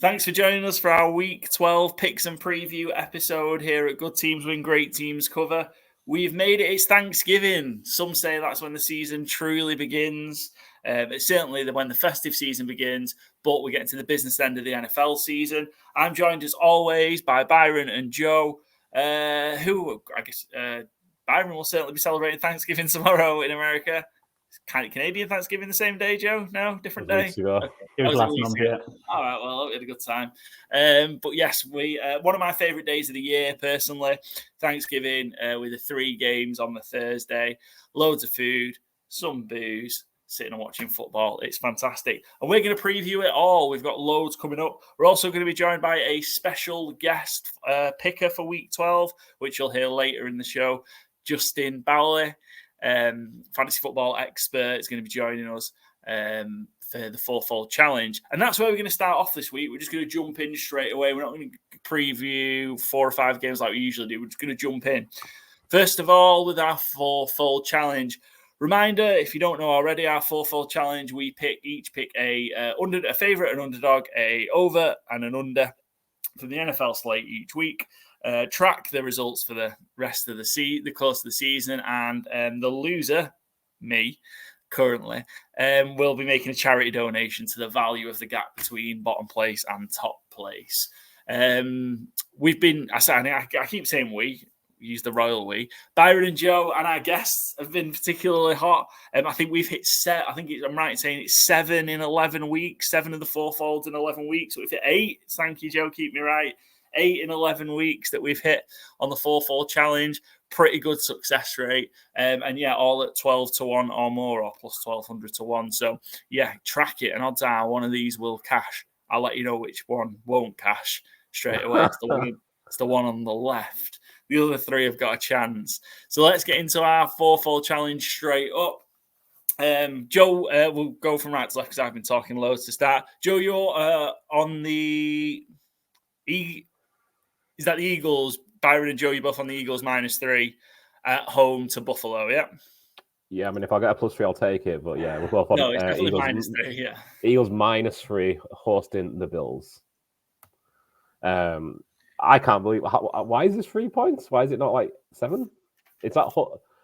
Thanks for joining us for our Week 12 Picks and Preview episode here at Good Teams Win, Great Teams Cover. We've made it. It's Thanksgiving. Some say that's when the season truly begins. It's certainly when the festive season begins, but we're getting to the business end of the NFL season. I'm joined as always by Byron and Joe, who I guess Byron will certainly be celebrating Thanksgiving tomorrow in America. Kind of Canadian Thanksgiving the same day, Joe? No, different day. Okay. It was last month, yeah. All right, well, we had a good time. But yes, we one of my favourite days of the year, personally, Thanksgiving, with the 3 games on the Thursday, loads of food, some booze, sitting and watching football. It's fantastic. And we're going to preview it all. We've got loads coming up. We're also going to be joined by a special guest picker for Week 12, which you'll hear later in the show, Justin Bauerle. Fantasy football expert is going to be joining us for the FourFold challenge, and that's where we're going to start off this week. We're just going to jump in straight away. We're not going to preview 4 or 5 games like we usually do. We're just going to jump in. First of all, with our FourFold challenge. Reminder, if you don't know already, our FourFold challenge, we each pick a favorite, an underdog, a over, and an under from the NFL slate each week. Track the results for the rest of the course of the season, and the loser, me, currently, will be making a charity donation to the value of the gap between bottom place and top place. We've been, I keep saying we use the royal we. Byron and Joe and our guests have been particularly hot. I think we've hit I'm right in saying it's 7 in 11 weeks, 7 of the FourFolds in 11 weeks. So we've hit 8. Thank you, Joe. Keep me right. 8 in 11 weeks that we've hit on the FourFold challenge. Pretty good success rate. And yeah, all at 12 to 1 or more, or plus 1,200 to 1. So yeah, track it. And odds are one of these will cash. I'll let you know which one won't cash straight away. It's the one on the left. The other 3 have got a chance. So let's get into our FourFold challenge straight up. Joe, we'll go from right to left because I've been talking loads to start. Joe, you're on the... Is that the Eagles? Byron and Joe, you're both on the Eagles -3 at home to Buffalo, yeah? Yeah, I mean, if I get a +3, I'll take it. But yeah, we're both on no, it's definitely Eagles, -3, yeah. Eagles -3 hosting the Bills. I can't believe... Why is this 3 points? Why is it not like 7? It's that...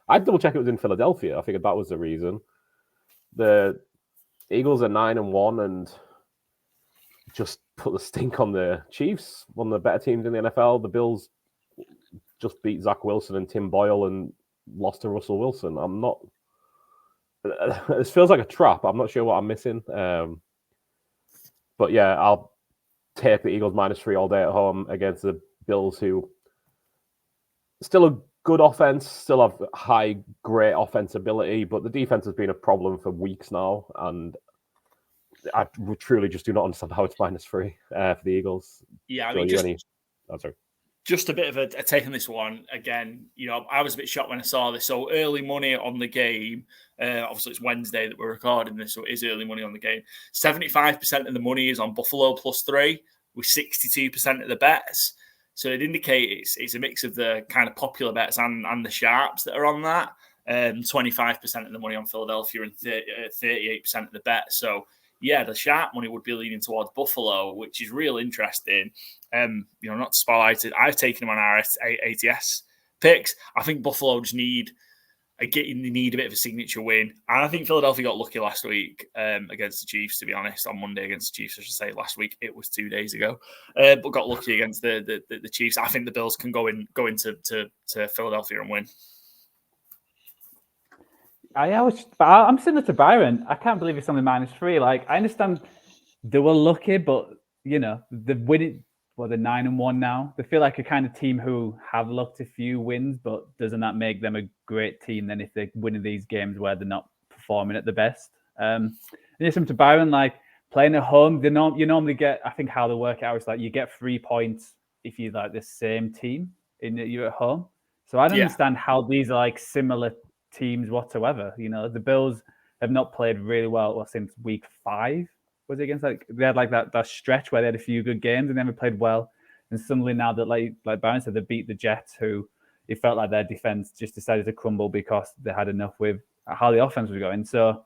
I'd double check it was in Philadelphia. I figured that was the reason. The Eagles are 9-1 and just put the stink on the Chiefs, one of the better teams in the NFL. The Bills just beat Zach Wilson and Tim Boyle and lost to Russell Wilson. I'm not... This feels like a trap. I'm not sure what I'm missing. But yeah, I'll take the Eagles -3 all day at home against the Bills, who still a good offense, still have great offense ability, but the defense has been a problem for weeks now, and I truly just do not understand how it's -3 for the Eagles. Yeah, I so mean, just a bit of a take on this one. Again, I was a bit shocked when I saw this. So early money on the game. Obviously, it's Wednesday that we're recording this, so it is early money on the game. 75% of the money is on Buffalo +3, with 62% of the bets. So it indicates it's a mix of the kind of popular bets and the sharps that are on that. 25% of the money on Philadelphia and 38% of the bets. So yeah, the sharp money would be leaning towards Buffalo, which is real interesting. Not to spoil it, I've taken them on our ATS picks. I think Buffalo just need a bit of a signature win. And I think Philadelphia got lucky last week against the Chiefs, to be honest, on Monday against the Chiefs. I should say last week. It was 2 days ago. But got lucky against the Chiefs. I think the Bills can go into Philadelphia and win. I'm similar to Byron. I can't believe it's only -3. Like, I understand they were lucky, but they're winning. Well, they're 9-1 now. They feel like a kind of team who have looked a few wins, but doesn't that make them a great team then if they're winning these games where they're not performing at the best? And similar to Byron, like playing at home, you normally get. I think how they work out is like you get 3 points if you're like the same team you're at home. So I don't understand how these are like similar teams whatsoever. The Bills have not played really well since week 5. Was it against they had like that stretch where they had a few good games and never played well, and suddenly now that like Byron said, they beat the Jets, who it felt like their defense just decided to crumble because they had enough with how the offense was going. So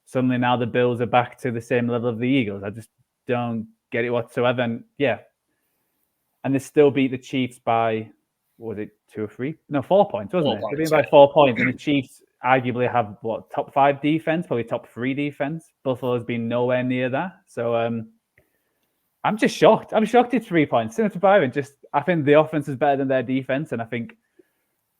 suddenly now the Bills are back to the same level of the Eagles. I just don't get it whatsoever. And and they still beat the Chiefs by, what was it, 2 or 3? No, 4 points, wasn't it? They beat by 4 points, and the Chiefs arguably have top 5 defense, probably top 3 defense. Buffalo's been nowhere near that. So I'm just shocked. I'm shocked it's 3 points. Similar to Byron, I think the offense is better than their defense, and I think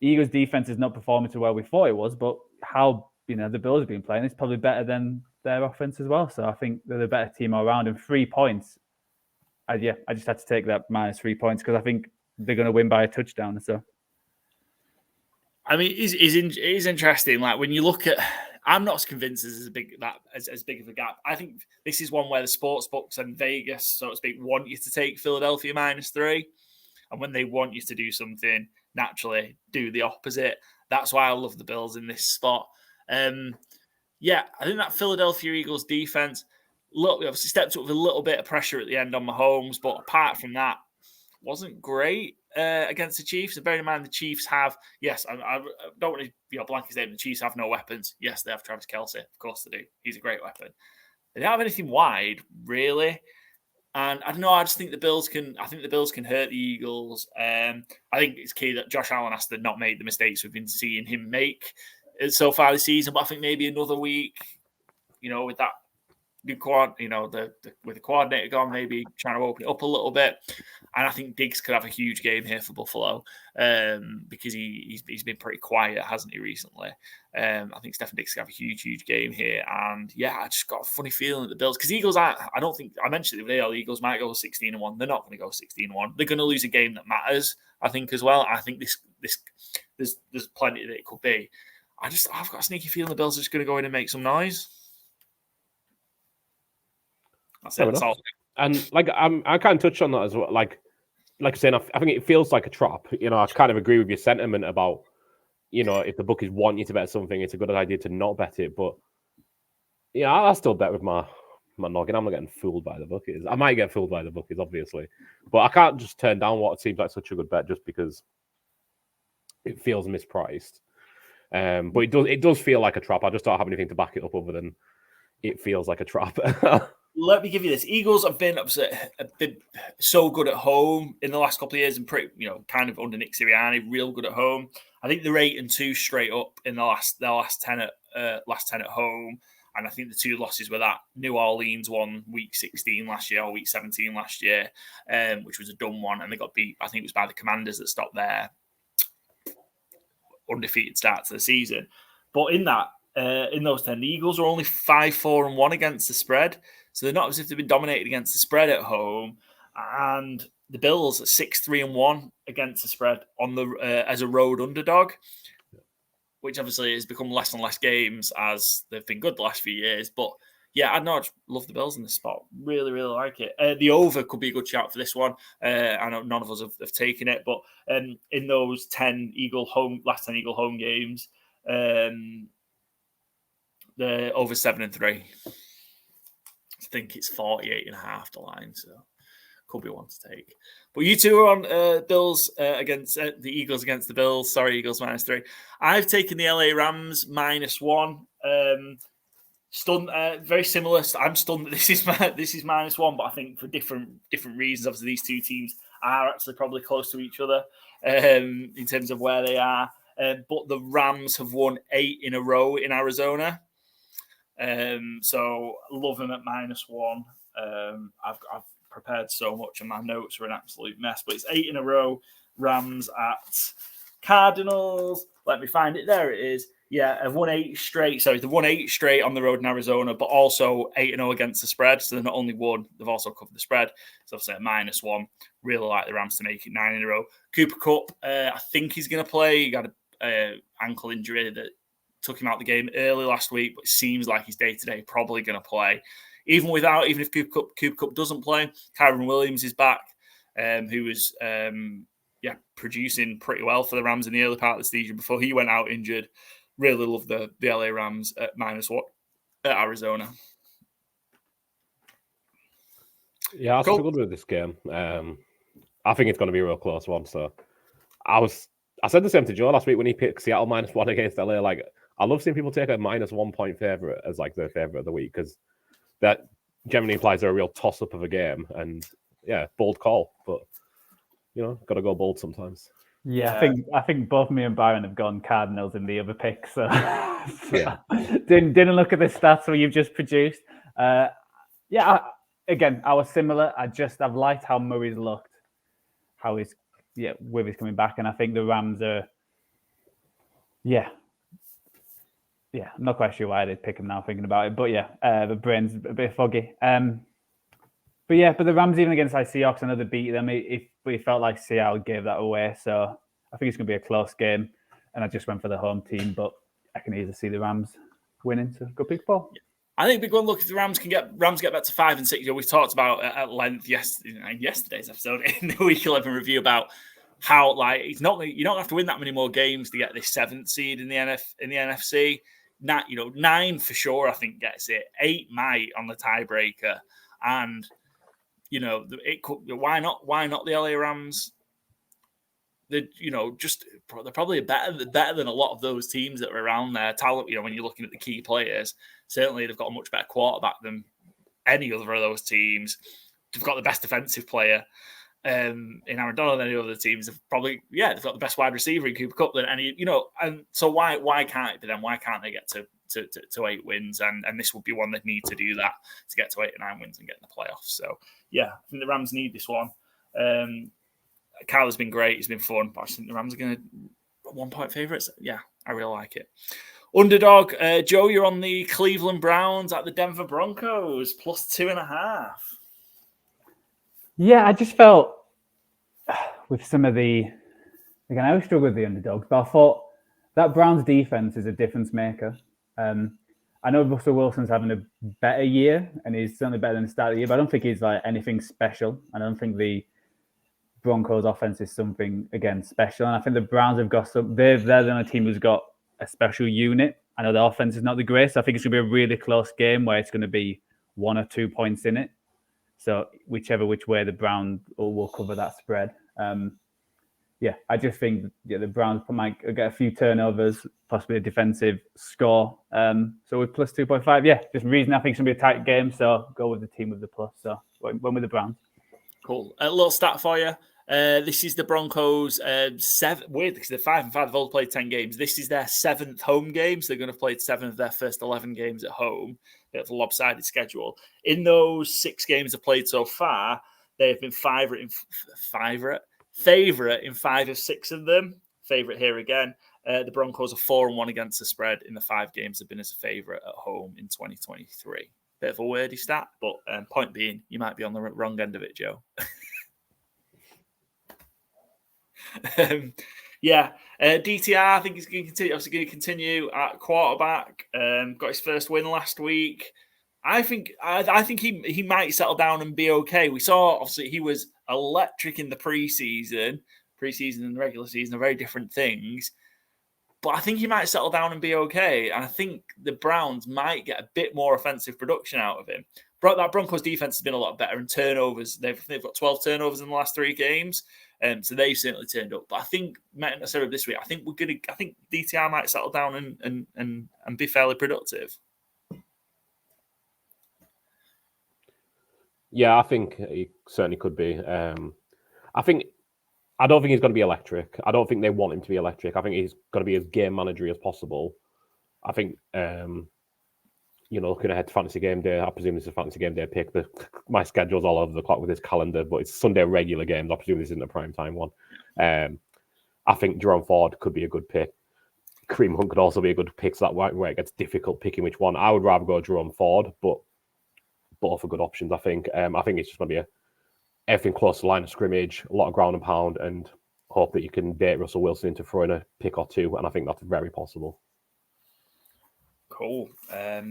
Eagles' defense is not performing to where we thought it was, but how the Bills have been playing is probably better than their offense as well. So I think they're the better team all around. And 3 points, I just had to take that minus 3 points because I think they're going to win by a touchdown. So, I mean, it is interesting. Like when you look at, I'm not as convinced as big of a gap. I think this is one where the sports books and Vegas, so to speak, want you to take Philadelphia -3, and when they want you to do something, naturally do the opposite. That's why I love the Bills in this spot. I think that Philadelphia Eagles defense, look, we obviously stepped up with a little bit of pressure at the end on Mahomes, but apart from that, wasn't great against the Chiefs. And bear in mind, the Chiefs have, I don't want to blanket statement, the Chiefs have no weapons. Yes, they have Travis Kelce. Of course they do. He's a great weapon. They don't have anything wide, really. And I don't know, I just think the Bills can hurt the Eagles. I think it's key that Josh Allen has to not make the mistakes we've been seeing him make so far this season. But I think maybe another week, with that new with the coordinator gone, maybe trying to open it up a little bit. And I think Diggs could have a huge game here for Buffalo because he's been pretty quiet, hasn't he, recently? I think Stephen Diggs could have a huge game here. And I just got a funny feeling that the Bills, because Eagles I mentioned it the other day, the Eagles might go 16-1. They're not going to go 16-1. They're going to lose a game that matters, I think, as well. I think there's plenty that it could be. I've got a sneaky feeling the Bills are just going to go in and make some noise. That's it. That's all. And I kind of touched on that as well. Like I said, I think it feels like a trap. I kind of agree with your sentiment about, if the bookies want you to bet something, it's a good idea to not bet it. But I still bet with my noggin. I'm not getting fooled by the bookies. I might get fooled by the bookies, obviously, but I can't just turn down what seems like such a good bet just because it feels mispriced. But it does feel like a trap. I just don't have anything to back it up other than it feels like a trap. Let me give you this. Eagles have been so good at home in the last couple of years and pretty, kind of under Nick Sirianni, real good at home. I think they're 8-2 straight up in the last 10 at home. And I think the 2 losses were that New Orleans one week 16 last year or week 17 last year, which was a dumb one. And they got beat, I think it was by the Commanders that stopped their undefeated start to the season. But in those 10, the Eagles are only 5-4-1 against the spread. So they're not as if they've been dominated against the spread at home. And the Bills are 6-3-1 against the spread on as a road underdog, which obviously has become less and less games as they've been good the last few years. But I just love the Bills in this spot. Really, really like it. The over could be a good shout for this one. I know none of us have taken it, but in those last 10 Eagle home games, the over 7-3. I think it's 48.5 the line, so could be one to take. But you two are on Bills against the Eagles against the Bills. Sorry, Eagles -3. I've taken the LA Rams -1. Stunned, very similar. I'm stunned that this is -1, but I think for different reasons. Obviously, these two teams are actually probably close to each other in terms of where they are. But the Rams have won 8 in a row in Arizona. So love them at -1. I've prepared so much and my notes are an absolute mess, but it's 8 in a row. Rams at Cardinals. Let me find it. There it is. I've won 8 straight. So they've won 8 straight on the road in Arizona, but also 8-0 against the spread. So they're not only won, they've also covered the spread. So obviously at -1. Really like the Rams to make it 9 in a row. Cooper Kupp, I think he's going to play. He got an ankle injury that took him out the game early last week, but it seems like he's day-to-day probably going to play. Even if Cooper Kupp doesn't play, Kyron Williams is back, who was producing pretty well for the Rams in the early part of the season before he went out injured. Really love the LA Rams at -1 at Arizona. Yeah, I struggled with this game. I think it's going to be a real close one. So I said the same to Joe last week when he picked Seattle -1 against LA. Like, I love seeing people take a -1 point favorite as like their favorite of the week because that generally implies they're a real toss-up of a game. And yeah, bold call, but got to go bold sometimes. Yeah, I think both me and Byron have gone Cardinals in the other pick. So, Yeah, didn't look at the stats what you've just produced. Yeah, again, I was similar. I've liked how Murray's looked, how he's with his coming back, and I think the Rams are. Yeah, I'm not quite sure why I did pick him now thinking about it, but the brain's a bit foggy. But the Rams, even against Seahawks, I know they beat them. It felt like Seattle gave that away. So I think it's going to be a close game. And I just went for the home team, but I can easily see the Rams winning. So good pick, Paul. I think big one. Look, if the Rams get back to 5 and 6, we've talked about at length yesterday's episode in the Week 11 review about how you don't have to win that many more games to get this 7th seed in the NFC. 9 for sure, I think gets it. 8 might on the tiebreaker, and it could. Why not the LA Rams? They're probably better than a lot of those teams that are around there. Talent, when you're looking at the key players, certainly they've got a much better quarterback than any other of those teams. They've got the best defensive player in Aaron Donald than any other teams. They've probably they've got the best wide receiver in Cooper Kupp than any. And so why can't it be them? Why can't they get to 8 wins? And this would be one that need to do that to get to 8 or 9 wins and get in the playoffs. So I think the Rams need this one. Kyle has been great. He's been fun. But I think the Rams are going to 1-point favourites. Yeah, I really like it. Underdog, Joe, you're on the Cleveland Browns at the Denver Broncos, plus 2.5. Yeah, I just felt with some of again, I always struggle with the underdogs, but I thought that Browns defense is a difference maker. I know Russell Wilson's having a better year, and he's certainly better than the start of the year, but I don't think he's like anything special. I don't think the Broncos offense is something, again, special. And I think the Browns have got they're the only team who's got a special unit. I know the offense is not the greatest. So I think it's going to be a really close game where it's going to be 1 or 2 points in it. So which way the Browns will cover that spread. I just think the Browns might get a few turnovers, possibly a defensive score. So with plus 2.5, just reason I think it's going to be a tight game. So go with the team with the plus. So went with the Browns. Cool. A little stat for you. This is the Broncos' 7. Weird because they're 5 and 5. They've all played 10 games. This is their 7th home game, so they're going to play 7 of their first 11 games at home. They have a lopsided schedule. In those 6 games they've played so far, they have been favourite in 5 of 6 of them. Favourite here again. The Broncos are 4-1 against the spread in the 5 games they've been as a favourite at home in 2023. Bit of a wordy stat, but point being, you might be on the wrong end of it, Joe. DTR, I think he's going to continue at quarterback. Got his first win last week. I think he might settle down and be okay. We saw, obviously, he was electric in the preseason. Preseason and the regular season are very different things. But I think he might settle down and be okay. And I think the Browns might get a bit more offensive production out of him. That Broncos defense has been a lot better, and turnovers. They've got 12 turnovers in the last 3 games. So they've certainly turned up. But I think, not necessarily this week, I think DTR might settle down and be fairly productive. Yeah, I think he certainly could be. I don't think he's going to be electric. I don't think they want him to be electric. I think he's going to be as game managery as possible. I think, looking ahead to Fantasy Game Day, I presume this is a Fantasy Game Day pick. My schedule's all over the clock with this calendar, but it's Sunday regular games. I presume this isn't a primetime one. I think Jerome Ford could be a good pick. Kareem Hunt could also be a good pick, so that where it gets difficult picking which one. I would rather go Jerome Ford, but both are good options, I think. I think it's just going to be everything close to the line of scrimmage, a lot of ground and pound, and hope that you can bait Russell Wilson into throwing a pick or 2, and I think that's very possible. Cool. I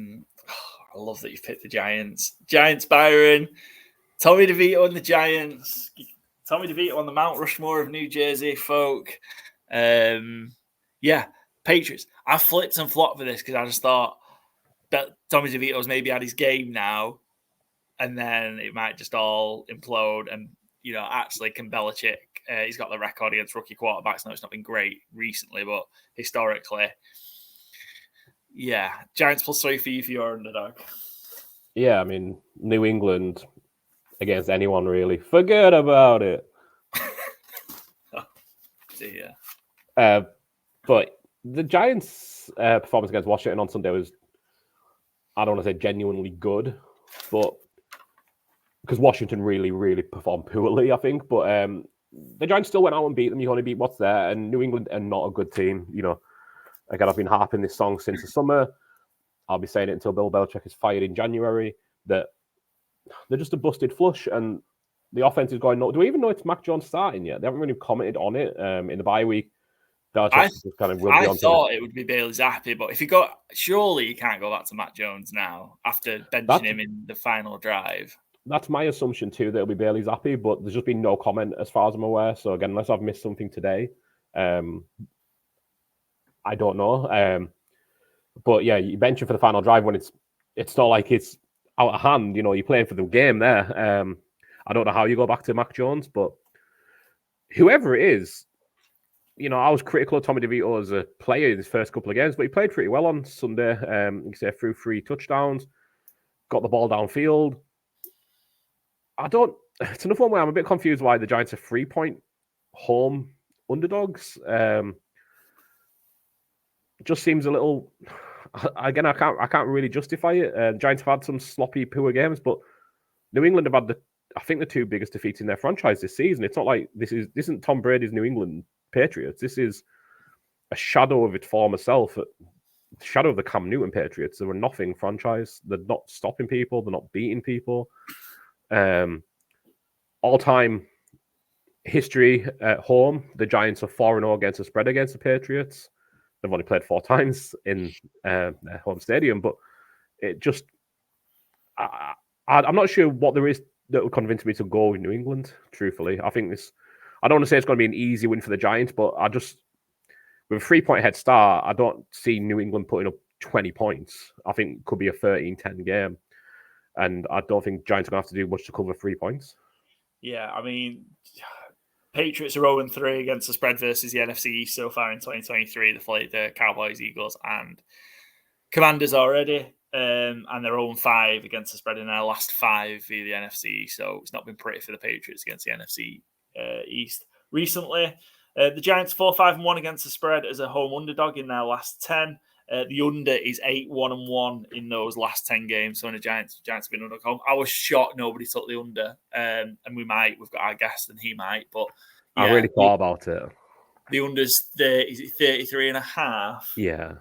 love that you picked the Giants. Giants, Byron. Tommy DeVito and the Giants. Tommy DeVito on the Mount Rushmore of New Jersey folk. Patriots. I flipped and flopped for this because I just thought that Tommy DeVito's maybe had his game now, and then it might just all implode. And, actually, can Belichick, he's got the record against rookie quarterbacks. Now, it's not been great recently, but historically, Giants +3 for you for your underdog. Yeah, I mean, New England against anyone really. Forget about it. Yeah. But the Giants' performance against Washington on Sunday was, I don't want to say genuinely good, but because Washington really, really performed poorly, I think. But the Giants still went out and beat them. You only beat what's there, and New England are not a good team. You know, again, I've been harping this song since the summer. I'll be saying it until Bill Belichick is fired in January. That they're just a busted flush, and the offense is going. Do we even know it's Mac Jones starting yet? They haven't really commented on it in the bye week. I thought it would be Bailey Zappi, but if surely you can't go back to Matt Jones now after benching him in the final drive. That's my assumption too, that it'll be Bailey Zappi, but there's just been no comment as far as I'm aware. So again, unless I've missed something today, I don't know. But yeah, you bench him for the final drive when it's not like it's out of hand. You know, you're playing for the game there. I don't know how you go back to Mac Jones, but whoever it is, you know, I was critical of Tommy DeVito as a player in his first couple of games, but he played pretty well on Sunday. You can say through 3 touchdowns, got the ball downfield. It's another one where I'm a bit confused why the Giants are 3-point home underdogs. Just seems a little. Again, I can't really justify it. Giants have had some sloppy, poor games, but New England have had the 2 biggest defeats in their franchise this season. It's not like this isn't Tom Brady's New England Patriots. This is a shadow of its former self, shadow of the Cam Newton Patriots. They were nothing franchise. They're not stopping people. They're not beating people. All-time history at home, the Giants are 4-0 against the spread against the Patriots. They've only played 4 times in their home stadium, but it just... I'm not sure what there is that would convince me to go with New England, truthfully. I think I don't want to say it's going to be an easy win for the Giants, but with a 3-point head start, I don't see New England putting up 20 points. I think it could be a 13-10 game. And I don't think Giants are going to have to do much to cover 3 points. Yeah, I mean, Patriots are 0-3 against the spread versus the NFC East so far in 2023. They played the Cowboys, Eagles, and Commanders already. And they're 0-5 against the spread in their last 5 via the NFC. So it's not been pretty for the Patriots against the NFC East recently. The Giants 4-5-1 against the spread as a home underdog in their last 10. The under is 8-1-1 in those last 10 games. So when the Giants have been under home, I was shocked nobody took the under. And we've got our guest and he might. But yeah, I really thought about it. The under's is it 33.5? Yeah.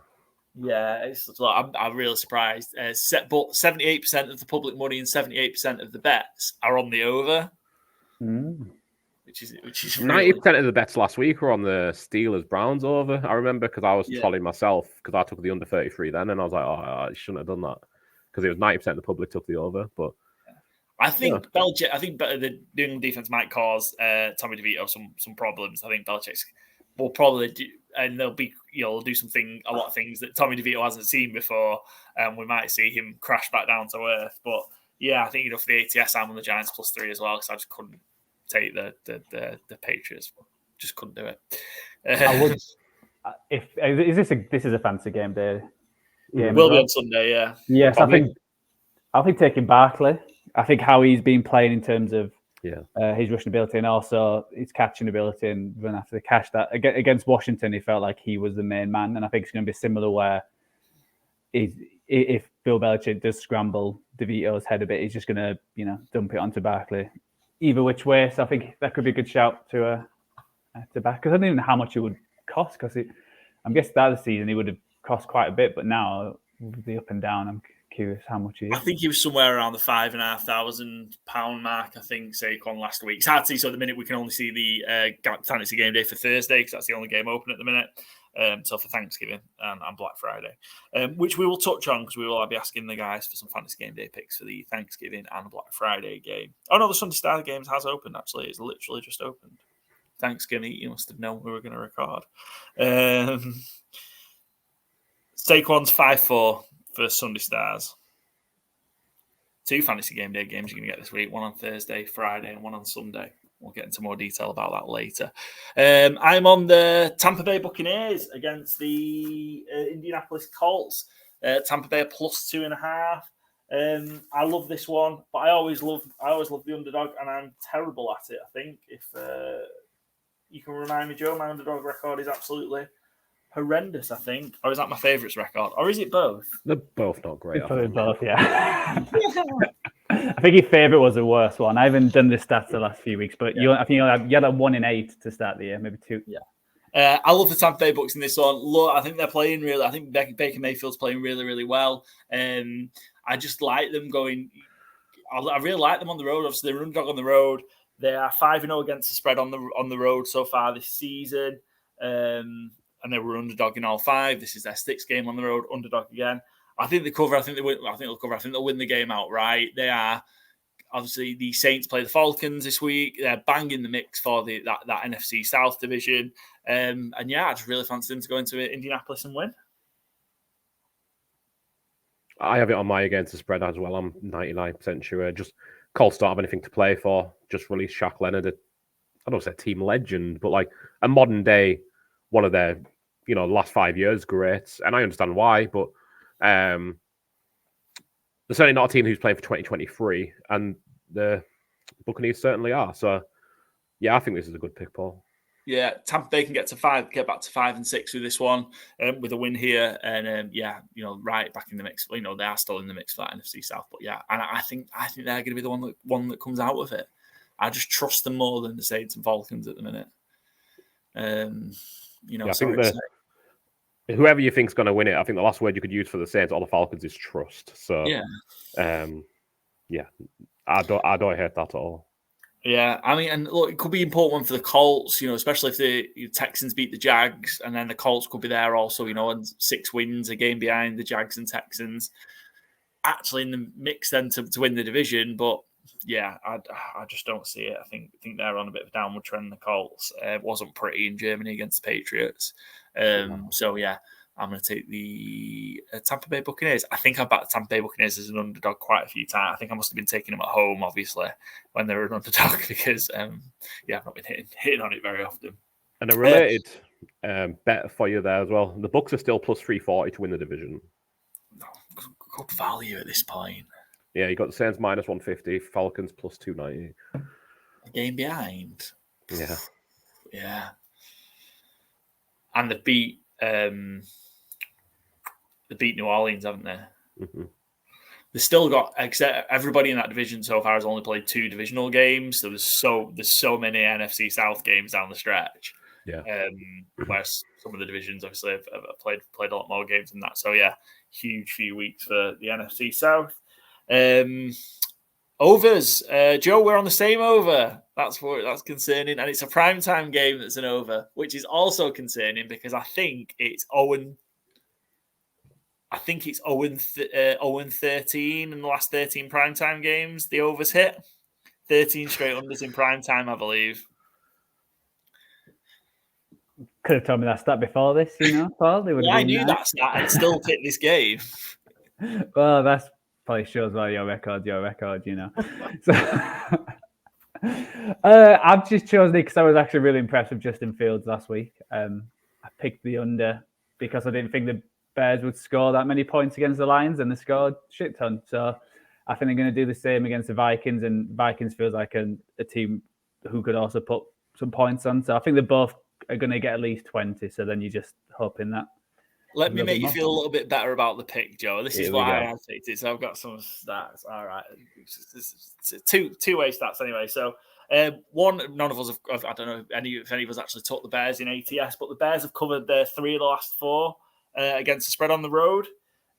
Yeah, I'm really surprised. But 78% of the public money and 78% of the bets are on the over. Which is 90% of the bets last week were on the Steelers Browns over. I remember because I was following myself because I took the under 33 then, and I was like, I shouldn't have done that because it was 90% of the public took the over. But I think Belichick. I think the New England defense might cause Tommy DeVito some problems. I think Belichick will probably do, and they'll be a lot of things that Tommy DeVito hasn't seen before, and we might see him crash back down to earth. But yeah, I think for the ATS, I'm on the Giants +3 as well because I just couldn't take the Patriots. Just couldn't do it. I would. This is a fantasy game day. Game will be on Sunday. Yeah. Yes, probably. I think taking Barkley. I think how he's been playing in terms of his rushing ability and also his catching ability and run after the catch. That against Washington, he felt like he was the main man, and I think it's going to be similar where if Bill Belichick does scramble DeVito's head a bit, he's just going to dump it onto Barkley. Either which way, so I think that could be a good shout to back because I don't even know how much it would cost because I'm guessing that the season he would have cost quite a bit, but now with the up and down, I'm curious how much he is. I think he was somewhere around the £5,500 mark. I think Saquon last week. It's hard to see. So at the minute we can only see the Fantasy Gameday for Thursday because that's the only game open at the minute. So for Thanksgiving and Black Friday, which we will touch on because we will be asking the guys for some Fantasy Gameday picks for the Thanksgiving and Black Friday game. Oh no, the Sunday Star Games has opened actually. It's literally just opened. Thanksgiving, you must have known we were going to record. Saquon's 5-4 for Sunday Stars. 2 Fantasy Gameday games you're going to get this week. One on Thursday, Friday, and one on Sunday. We'll get into more detail about that later. I'm on the Tampa Bay Buccaneers against the Indianapolis Colts. Tampa Bay +2.5. I love this one, but I always love the underdog, and I'm terrible at it. I think if you can remind me, Joe, my underdog record is absolutely horrendous. I think, or is that my favourites record, or is it both? They're both not great. Probably both, yeah. I think your favourite was the worst one. I haven't done the stats the last few weeks, but I think you had a 1 in 8 to start the year, maybe 2. Yeah. I love the Tampa Bay Bucks in this one. Look, I think they're playing really. I think Baker Mayfield's playing really, really well. I just like them going. I really like them on the road. Obviously, they're underdog on the road. They are 5-0 against the spread on the road so far this season, and they were underdog in all 5. This is their 6th game on the road, underdog again. I think they cover. I think they'll cover. I think they'll win the game outright. They are. Obviously, the Saints play the Falcons this week. They're banging the mix for that NFC South division. And yeah, I just really fancy them to go into Indianapolis and win. I have it on my against the spread as well. I'm 99% sure. Just Colts don't have anything to play for. Just release Shaq Leonard. I don't say team legend, but like a modern day, one of their, last 5 years greats. And I understand why, but they're certainly not a team who's playing for 2023, and the Buccaneers certainly are. So, yeah, I think this is a good pick, Paul. Yeah, Tampa Bay can get back to 5-6 with this one, with a win here, and right back in the mix. They are still in the mix for that NFC South, but yeah, and I think they're going to be the one that comes out of it. I just trust them more than the Saints and Falcons at the minute. I think whoever you think's going to win it, I think the last word you could use for the Saints or the Falcons is trust. So I don't hate that at all. Yeah, I mean, and look, it could be an important one for the Colts, especially if the Texans beat the Jags, and then the Colts could be there also, and 6 wins, a game behind the Jags and Texans, actually in the mix then to win the division. But yeah, I just don't see it. I think they're on a bit of a downward trend. The Colts wasn't pretty in Germany against the Patriots, so yeah. I'm going to take the Tampa Bay Buccaneers. I think I've backed the Tampa Bay Buccaneers as an underdog quite a few times. I think I must have been taking them at home, obviously, when they were an underdog because, I've not been hitting on it very often. And a related bet for you there as well. The Bucs are still plus 340 to win the division. Good value at this point. Yeah, you got the Saints minus 150, Falcons plus 290. A game behind. Yeah. Yeah. And they beat New Orleans, haven't they? Mm-hmm. They still got, except everybody in that division so far has only played 2 divisional games. So there's so many NFC South games down the stretch. Yeah. Whereas some of the divisions obviously have played a lot more games than that. So yeah, huge few weeks for the NFC South. Overs, Joe, we're on the same over. That's concerning, and it's a primetime game that's an over, which is also concerning because I think it's 0-13 in the last 13 primetime games. The overs hit 13 straight unders in primetime, I believe. Could have told me that stat before this, Paul. I knew that stat and still picked this game. Well, that's probably shows well your record, So I've just chosen it because I was actually really impressed with Justin Fields last week. I picked the under because I didn't think the Bears would score that many points against the Lions, and they scored shit ton. So I think they're going to do the same against the Vikings, and Vikings feels like a team who could also put some points on. So I think they both are going to get at least 20. So then you're just hoping that. Let me make you feel a little bit better about the pick, Joe. This is why I picked it. So I've got some stats. All right. It's two-way stats anyway. So one, none of us have, I don't know if any of us actually took the Bears in ATS, but the Bears have covered their 3 of the last 4 against the spread on the road.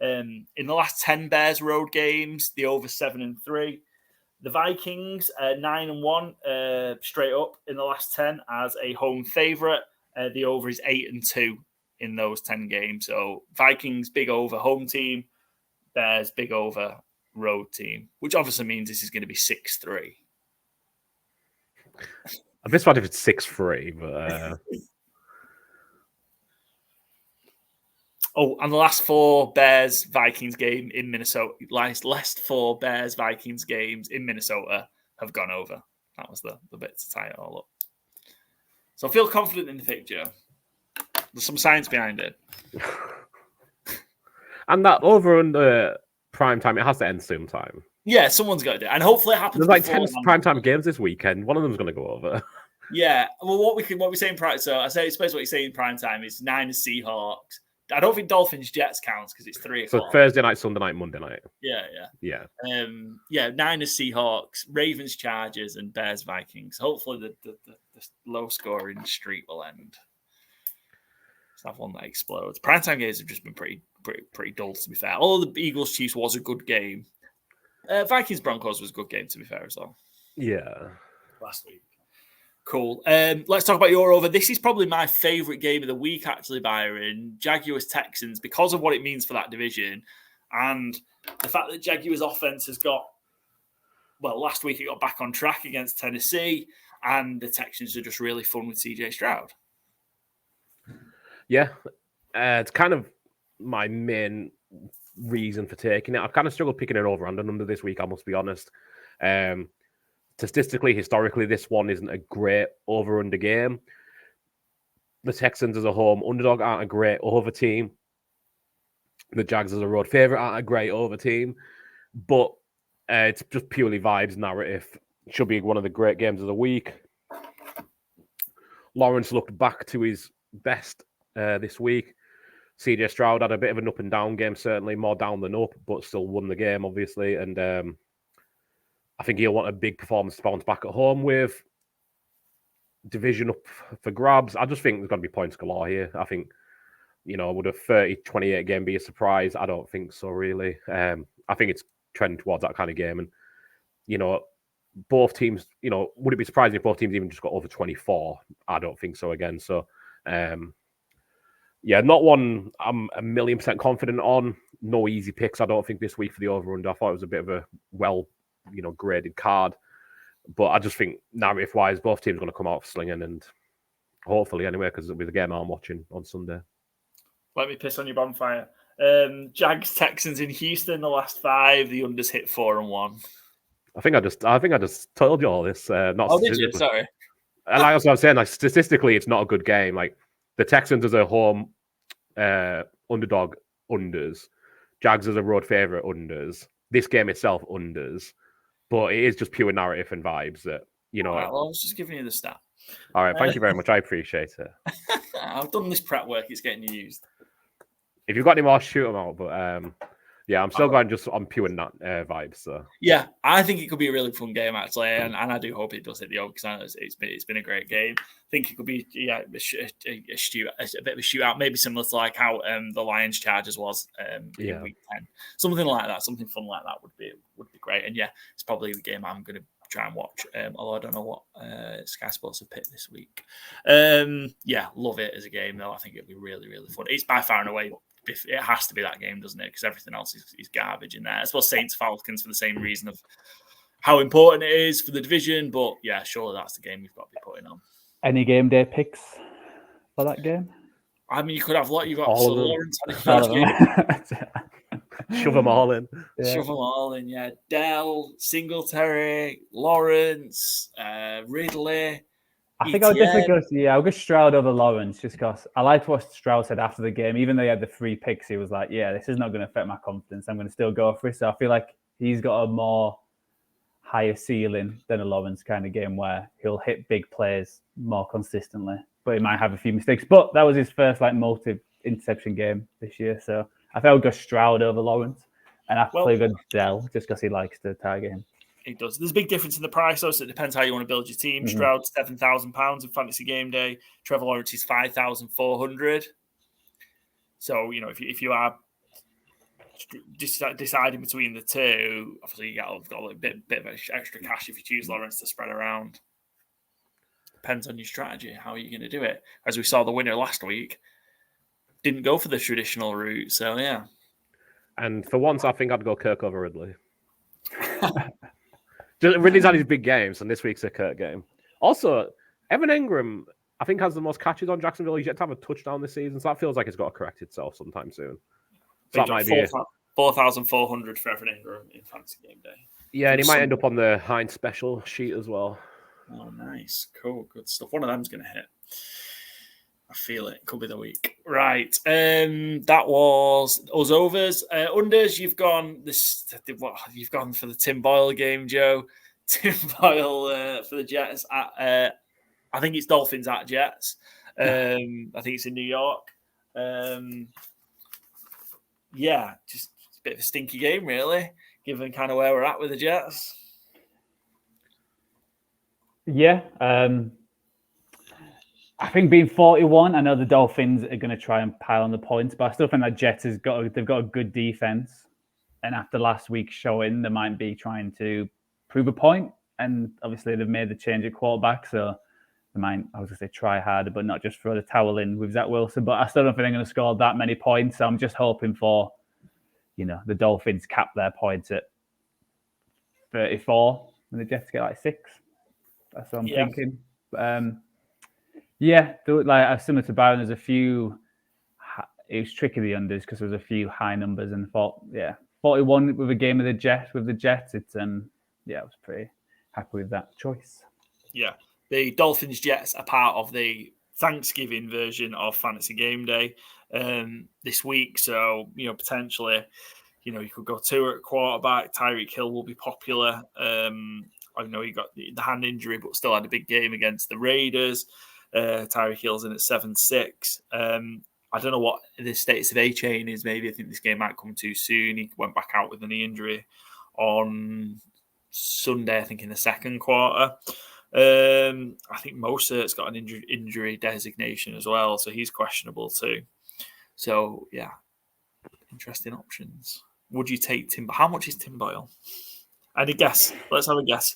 In the last 10 Bears road games, the over 7-3. The Vikings 9-1 straight up in the last 10 as a home favourite. The over is 8-2 in those 10 games. So Vikings big over home team, Bears big over road team, which obviously means this is going to be 6-3. I'd be surprised if it's 6-3, but and the last 4 Bears Vikings game in Minnesota, last 4 Bears Vikings games in Minnesota have gone over. That was the bit to tie it all up. So I feel confident in the picture. There's some science behind it. And that over under prime time. It has to end sometime. Yeah, someone's got to do it. And hopefully it happens. There's like 10 primetime games this weekend. One of them's going to go over. Yeah. Well, what we say in prime. So I suppose what you say in prime time is Niners Seahawks. I don't think Dolphins Jets counts because it's 3 o'clock. So Thursday night, Sunday night, Monday night. Yeah. Niners Seahawks, Ravens Chargers, and Bears Vikings. Hopefully the low scoring streak will end. Let's have one that explodes. Primetime games have just been pretty dull, to be fair. Although the Eagles Chiefs was a good game. Vikings Broncos was a good game, to be fair, as well. Yeah. Last week. Cool. Let's talk about your over. This is probably my favourite game of the week, actually, Byron. Jaguars Texans, because of what it means for that division. And the fact that Jaguars offense has got, well, last week it got back on track against Tennessee. And the Texans are just really fun with CJ Stroud. Yeah. It's kind of my main reason for taking it. I've kind of struggled picking it over and under this week, I must be honest. Statistically, historically, this one isn't a great over-under game. The Texans as a home underdog aren't a great over team. The Jags as a road favourite aren't a great over team. But it's just purely vibes, narrative. Should be one of the great games of the week. Lawrence looked back to his best this week. CJ Stroud had a bit of an up and down game, certainly more down than up, but still won the game, obviously. And I think he'll want a big performance to bounce back at home with. Division up for grabs. I just think there's going to be points galore here. I think, would a 30-28 game be a surprise? I don't think so, really. I think it's trending towards that kind of game. And, both teams, would it be surprising if both teams even just got over 24? I don't think so again. So, not one I'm 1,000,000% confident on. No easy picks, I don't think, this week for the over-under. I thought it was a bit of a graded card. But I just think, narrative-wise, both teams are going to come out slinging, and hopefully, anyway, because it'll be the game I'm watching on Sunday. Let me piss on your bonfire. Jags Texans in Houston, the last 5. The unders hit 4-1. I think I just told you all this. Did you? Sorry. And like I was saying, statistically, it's not a good game. Like the Texans as a home underdog unders, Jags as a road favorite unders. This game itself unders, but it is just pure narrative and vibes that Right, well, I was just giving you the stat. All right, thank you very much. I appreciate it. I've done this prep work; it's getting used. If you've got any more, shoot them out. But I'm still going just on pure vibes. So yeah, I think it could be a really fun game actually, and I do hope it does hit the over because I know it's been a great game. I think it could be a bit of a shootout, maybe similar to like how the Lions Chargers was in week 10. Something like that, something fun like that would be great. And yeah, it's probably the game I'm going to try and watch. Although I don't know what Sky Sports have picked this week. Love it as a game though. I think it'll be really, really fun. It's by far and away. It has to be that game, doesn't it? Because everything else is garbage in there. I suppose Saints Falcons for the same reason of how important it is for the division. But yeah, surely that's the game you've got to be putting on. Any game day picks for that game? I mean, you could have you've got all Lawrence had a huge game. Shove them all in. Yeah. Shove them all in, yeah. Dell, Singletary, Lawrence, Ridley. I think I would definitely I'll go Stroud over Lawrence just because I liked what Stroud said after the game. Even though he had the 3 picks, he was like, yeah, this is not going to affect my confidence. I'm going to still go for it. So I feel like he's got a more higher ceiling than a Lawrence kind of game where he'll hit big plays more consistently, but he might have a few mistakes. But that was his first multi-interception game this year. So I think I would go Stroud over Lawrence. And I play good Dell just because he likes to target him. It does. There's a big difference in the price, though, so it depends how you want to build your team. Mm-hmm. Stroud's £7,000 in Fantasy Gameday. Trevor Lawrence is $5,400. So, if you are deciding between the two, obviously you've got a bit of extra cash if you choose Lawrence to spread around. Depends on your strategy, how you're going to do it. As we saw the winner last week, didn't go for the traditional route, so yeah. And for once, I think I'd go Kirk over Ridley. Ridley's had his big games, and this week's a Kirk game. Also, Evan Engram, I think, has the most catches on Jacksonville. He's yet to have a touchdown this season, so that feels like it's got to correct itself sometime soon. So that might be 4,400 for Evan Engram in Fantasy Gameday. Yeah, and he might end up on the Heinz special sheet as well. Oh, nice. Cool. Good stuff. One of them's going to hit. I feel it. Could be the week. Right. That was us overs. Unders, you've gone you've gone for the Tim Boyle game, Joe. Tim Boyle for the Jets at I think it's Dolphins at Jets. I think it's in New York. Just a bit of a stinky game, really, given kind of where we're at with the Jets. Yeah. I think being 41, I know the Dolphins are going to try and pile on the points, but I still think that Jets they've got a good defense. And after last week's showing, they might be trying to prove a point. And obviously, they've made the change at quarterback, so they might, I was going to say, try harder, but not just throw the towel in with Zach Wilson. But I still don't think they're going to score that many points. So I'm just hoping for, the Dolphins cap their points at 34, and the Jets get like 6. That's what I'm thinking. Similar to Byron, there's a few. It was tricky the unders because there was a few high numbers, and thought, 41 with a game of the Jets with the Jets. It's I was pretty happy with that choice. Yeah, the Dolphins Jets are part of the Thanksgiving version of Fantasy Game Day this week, so potentially, you could go two at quarterback. Tyreek Hill will be popular. I know he got the hand injury, but still had a big game against the Raiders. Tyreek Hill's in at 7-6. I don't know what the status of A-Chain is. Maybe I think this game might come too soon. He went back out with a knee injury on Sunday, I think, in the second quarter. I think Mosert's got an injury designation as well, so he's questionable too. So, yeah, interesting options. Would you take Tim? How much is Tim Boyle? And a guess. Let's have a guess.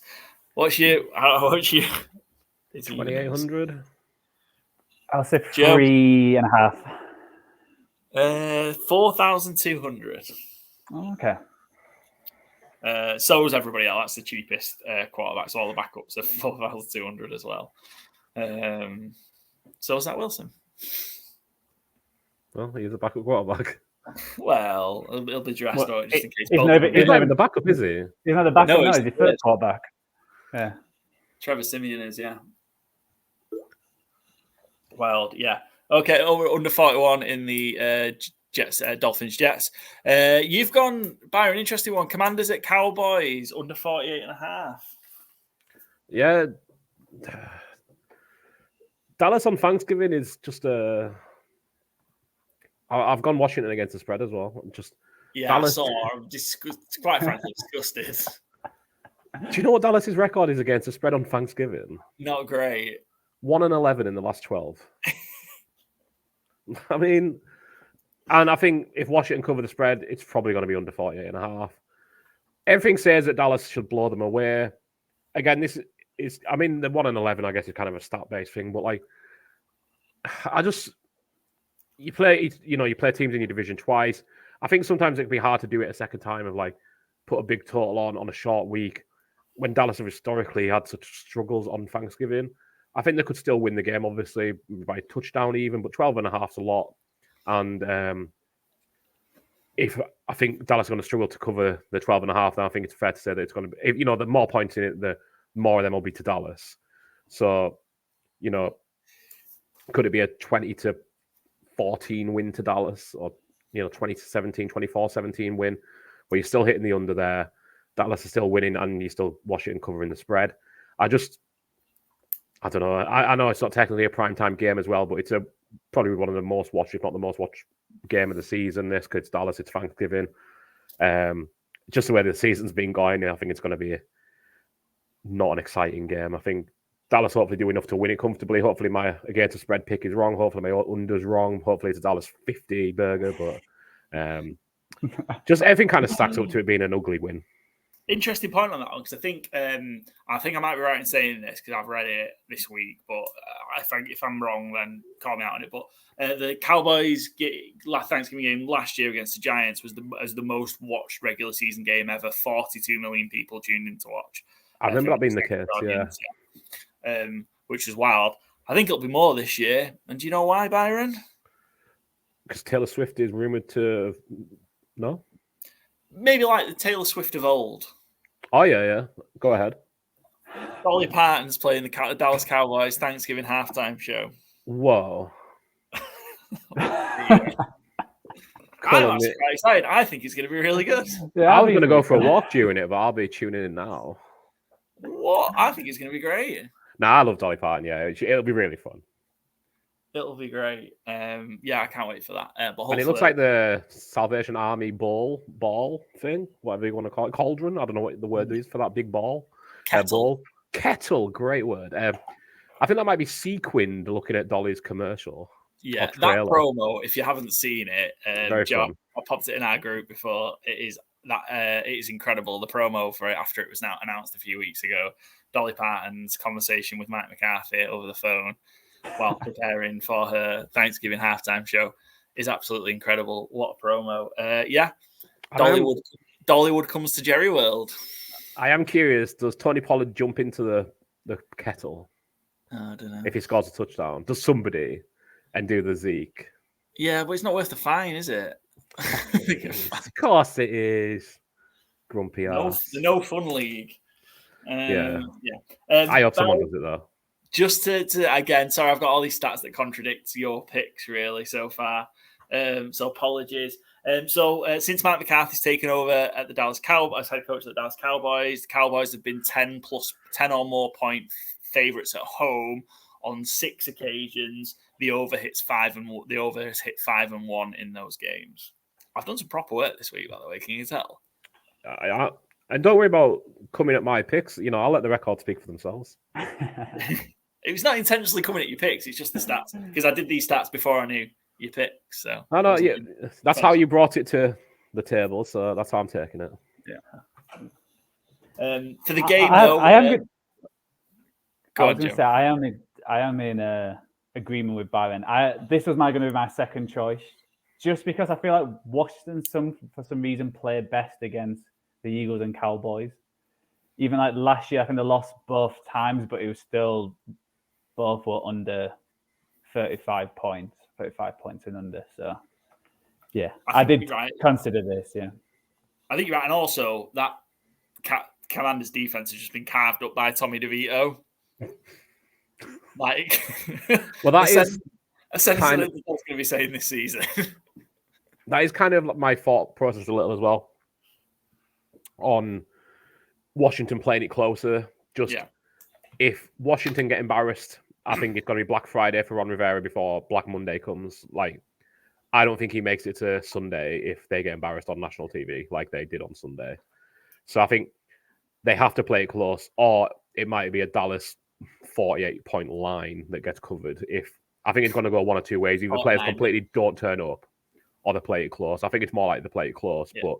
What's you? 2,800. I'll say 3.5. 4,200. Oh, okay. So is everybody else. That's the cheapest quarterback. So all the backups are 4,200 as well. So is that Wilson? Well, he's a backup quarterback. Well, he'll be dressed out just in case. He's not even the backup, is he? He's not the backup. No, he's the third quarterback. Yeah. Trevor Siemian is, yeah. Wild, yeah. Okay, under 41 in the Jets, Dolphins Jets. You've gone, Byron, interesting one. Commanders at Cowboys, under 48.5. Yeah. Dallas on Thanksgiving is just I've gone Washington against the spread as well. Dallas. I'm quite frankly disgusted. Do you know what Dallas's record is against the spread on Thanksgiving? Not great. 1-11 in the last 12. I mean, and I think if Washington cover the spread, it's probably going to be under 48.5. Everything says that Dallas should blow them away. Again, this is, I mean, the 1-11, I guess, is kind of a stat-based thing, but you play teams in your division twice. I think sometimes it can be hard to do it a second time of put a big total on a short week when Dallas have historically had such struggles on Thanksgiving. I think they could still win the game, obviously, by a touchdown even, but 12.5 is a lot. And if I think Dallas is going to struggle to cover the 12.5, then I think it's fair to say that it's going to be, the more points in it, the more of them will be to Dallas. So, could it be a 20-14 win to Dallas, or 20-17, 24-17 win, where you're still hitting the under there, Dallas is still winning, and you're still Washington covering the spread? I don't know. I know it's not technically a primetime game as well, but it's probably one of the most watched, if not the most watched game of the season. This, because it's Dallas, it's Thanksgiving. Just the way the season's been going, I think it's going to be not an exciting game. I think Dallas hopefully do enough to win it comfortably. Hopefully my against the spread pick is wrong. Hopefully my under's wrong. Hopefully it's a Dallas 50 burger, but just everything kind of stacks up to it being an ugly win. Interesting point on that one, because I think I might be right in saying this because I've read it this week, but if I'm wrong, then call me out on it. But the Cowboys Thanksgiving game last year against the Giants was the most watched regular season game ever. 42 million people tuned in to watch. I remember that being the case, yeah. Which is wild. I think it'll be more this year. And do you know why, Byron? Because Taylor Swift is rumored to no. Maybe like the Taylor Swift of old. Oh, yeah. Go ahead. Dolly Parton's playing the Dallas Cowboys Thanksgiving halftime show. Whoa. I'm actually quite excited. I think it's going to be really good. Yeah, I was going to go for a walk during it, but I'll be tuning in now. What? I think it's going to be great. I love Dolly Parton. Yeah, it'll be really fun. It'll be great. Yeah, I can't wait for that. But and it looks like the Salvation Army ball thing, whatever you want to call it, cauldron. I don't know what the word is for that big ball. Kettle. Kettle, great word. I think that might be sequined looking at Dolly's commercial. Yeah, that promo, if you haven't seen it, Joe, I popped it in our group before. It is incredible. The promo for it after it was now announced a few weeks ago. Dolly Parton's conversation with Mike McCarthy over the phone while preparing for her Thanksgiving halftime show is absolutely incredible. What a promo. Yeah, Dollywood comes to Jerry World. I am curious, does Tony Pollard jump into the kettle? I don't know. If he scores a touchdown, does somebody and do the Zeke? Yeah, but it's not worth the fine, is it? Of course it is. Grumpy ass. The no fun league. Yeah. I hope someone does it though. Just to again, sorry, I've got all these stats that contradict your picks really so far. So apologies. So since Mike McCarthy's taken over at the Dallas Cowboys, head coach of the Dallas Cowboys, the Cowboys have been 10 or more point favorites at home on 6 occasions. The over hits 5 and the over has hit 5-1 in those games. I've done some proper work this week, by the way. Can you tell? And don't worry about coming at my picks. I'll let the record speak for themselves. It was not intentionally coming at your picks. It's just the stats because I did these stats before I knew your picks. So yeah, that's how you brought it to the table. So that's how I'm taking it. Yeah. For the game, I was going to say I am in agreement with Byron. This was going to be my second choice, just because I feel like Washington for some reason played best against the Eagles and Cowboys. Even like last year, I think they lost both times, but it was still both were under 35 points and under. So yeah, I did consider this. Yeah, I think you're right, and also that Commanders defense has just been carved up by Tommy DeVito. Well, that is essentially what I was going to be saying this season. That is kind of my thought process a little as well on Washington playing it closer. If Washington get embarrassed, I think it's going to be Black Friday for Ron Rivera before Black Monday comes. I don't think he makes it to Sunday if they get embarrassed on national TV like they did on Sunday. So I think they have to play it close, or it might be a Dallas 48-point line that gets covered. I think it's going to go one or two ways. Either the players completely don't turn up, or they play it close. I think it's more like they play it close. Yeah. But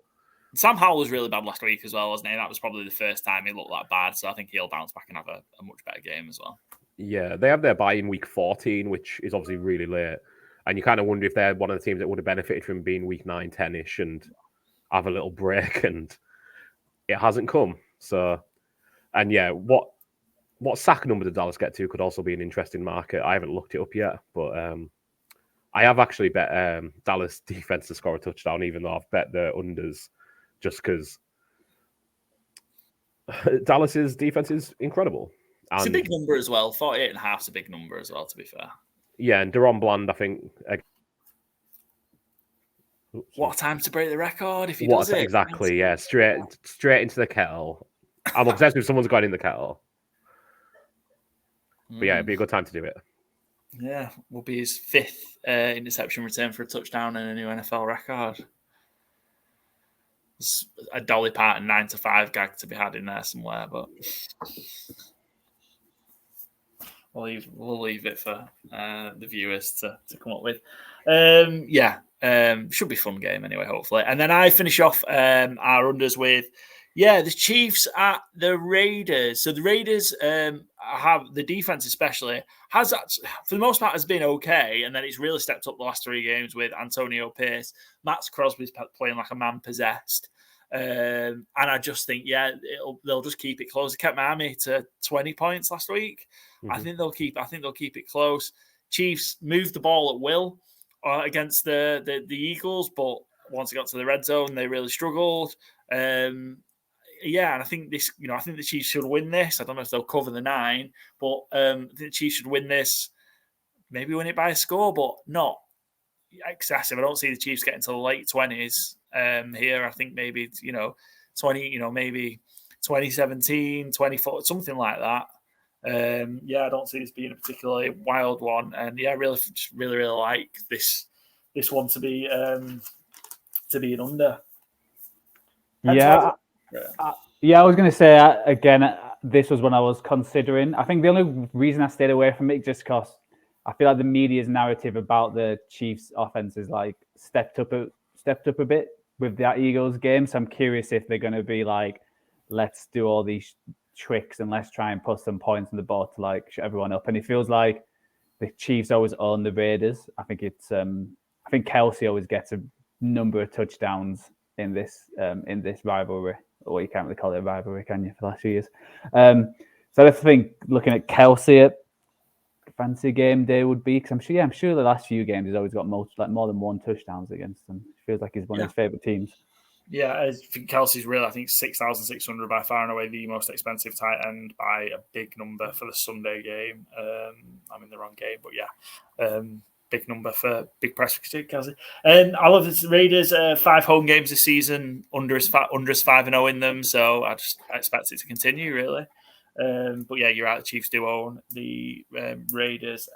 Sam Howell was really bad last week as well, wasn't he? That was probably the first time he looked that bad. So I think he'll bounce back and have a much better game as well. Yeah, they have their bye in week 14, which is obviously really late. And you kind of wonder if they're one of the teams that would have benefited from being week 9, 10-ish and have a little break. And it hasn't come. So, and yeah, what sack number did Dallas get to could also be an interesting market. I haven't looked it up yet, but I have actually bet Dallas defense to score a touchdown, even though I've bet the unders, just because Dallas's defense is incredible. It's a big number as well. 48.5 is a big number as well, to be fair. Yeah, and Deron Bland, I think. What a time to break the record if he does it. Exactly, yeah. Straight into the kettle. I'm obsessed with someone's gone in the kettle. But yeah, it'd be a good time to do it. Yeah, will be his 5th interception return for a touchdown and a new NFL record. There's a Dolly Parton 9-to-5 gag to be had in there somewhere, but we'll leave it for the viewers to come up with. Should be a fun game anyway, hopefully. And then I finish off our unders with the Chiefs at the Raiders. So the Raiders have the defense, especially has for the most part has been okay, and then it's really stepped up the last 3 games with Antonio Pierce. Max Crosby's playing like a man possessed, and I just think they'll just keep it close. They kept Miami to 20 points last week. Mm-hmm. I think they'll keep it close. Chiefs moved the ball at will against the Eagles, but once it got to the red zone, they really struggled. And I think I think the Chiefs should win this. I don't know if they'll cover the 9, but I think the Chiefs should win this. Maybe win it by a score, but not excessive. I don't see the Chiefs getting to the late 20s here. I think maybe 20, maybe 2017, 24, something like that. I don't see this being a particularly wild one, and really like this one to be an under. Yeah, I was going to say again. This was when I was considering. I think the only reason I stayed away from it just because I feel like the media's narrative about the Chiefs' offense is like stepped up a bit with that Eagles game. So I'm curious if they're going to be like, let's do all these tricks and let's try and put some points on the board to like shut everyone up. And it feels like the Chiefs always own the Raiders. I think I think Kelsey always gets a number of touchdowns in this rivalry. Or you can't really call it a rivalry, can you, for the last few years? So I think looking at Kelsey at Fantasy Gameday would be, because I'm sure the last few games he's always got more than one touchdowns against them. It feels like he's one of his favourite teams. Yeah, I think Kelsey's really, I think 6,600 by far and away the most expensive tight end by a big number for the Sunday game. I'm in the wrong game, but big number for big price for Kelsey. I love this Raiders 5 home games this season, under 5-0 in them, so I expect it to continue really. But you're right. The Chiefs do own the Raiders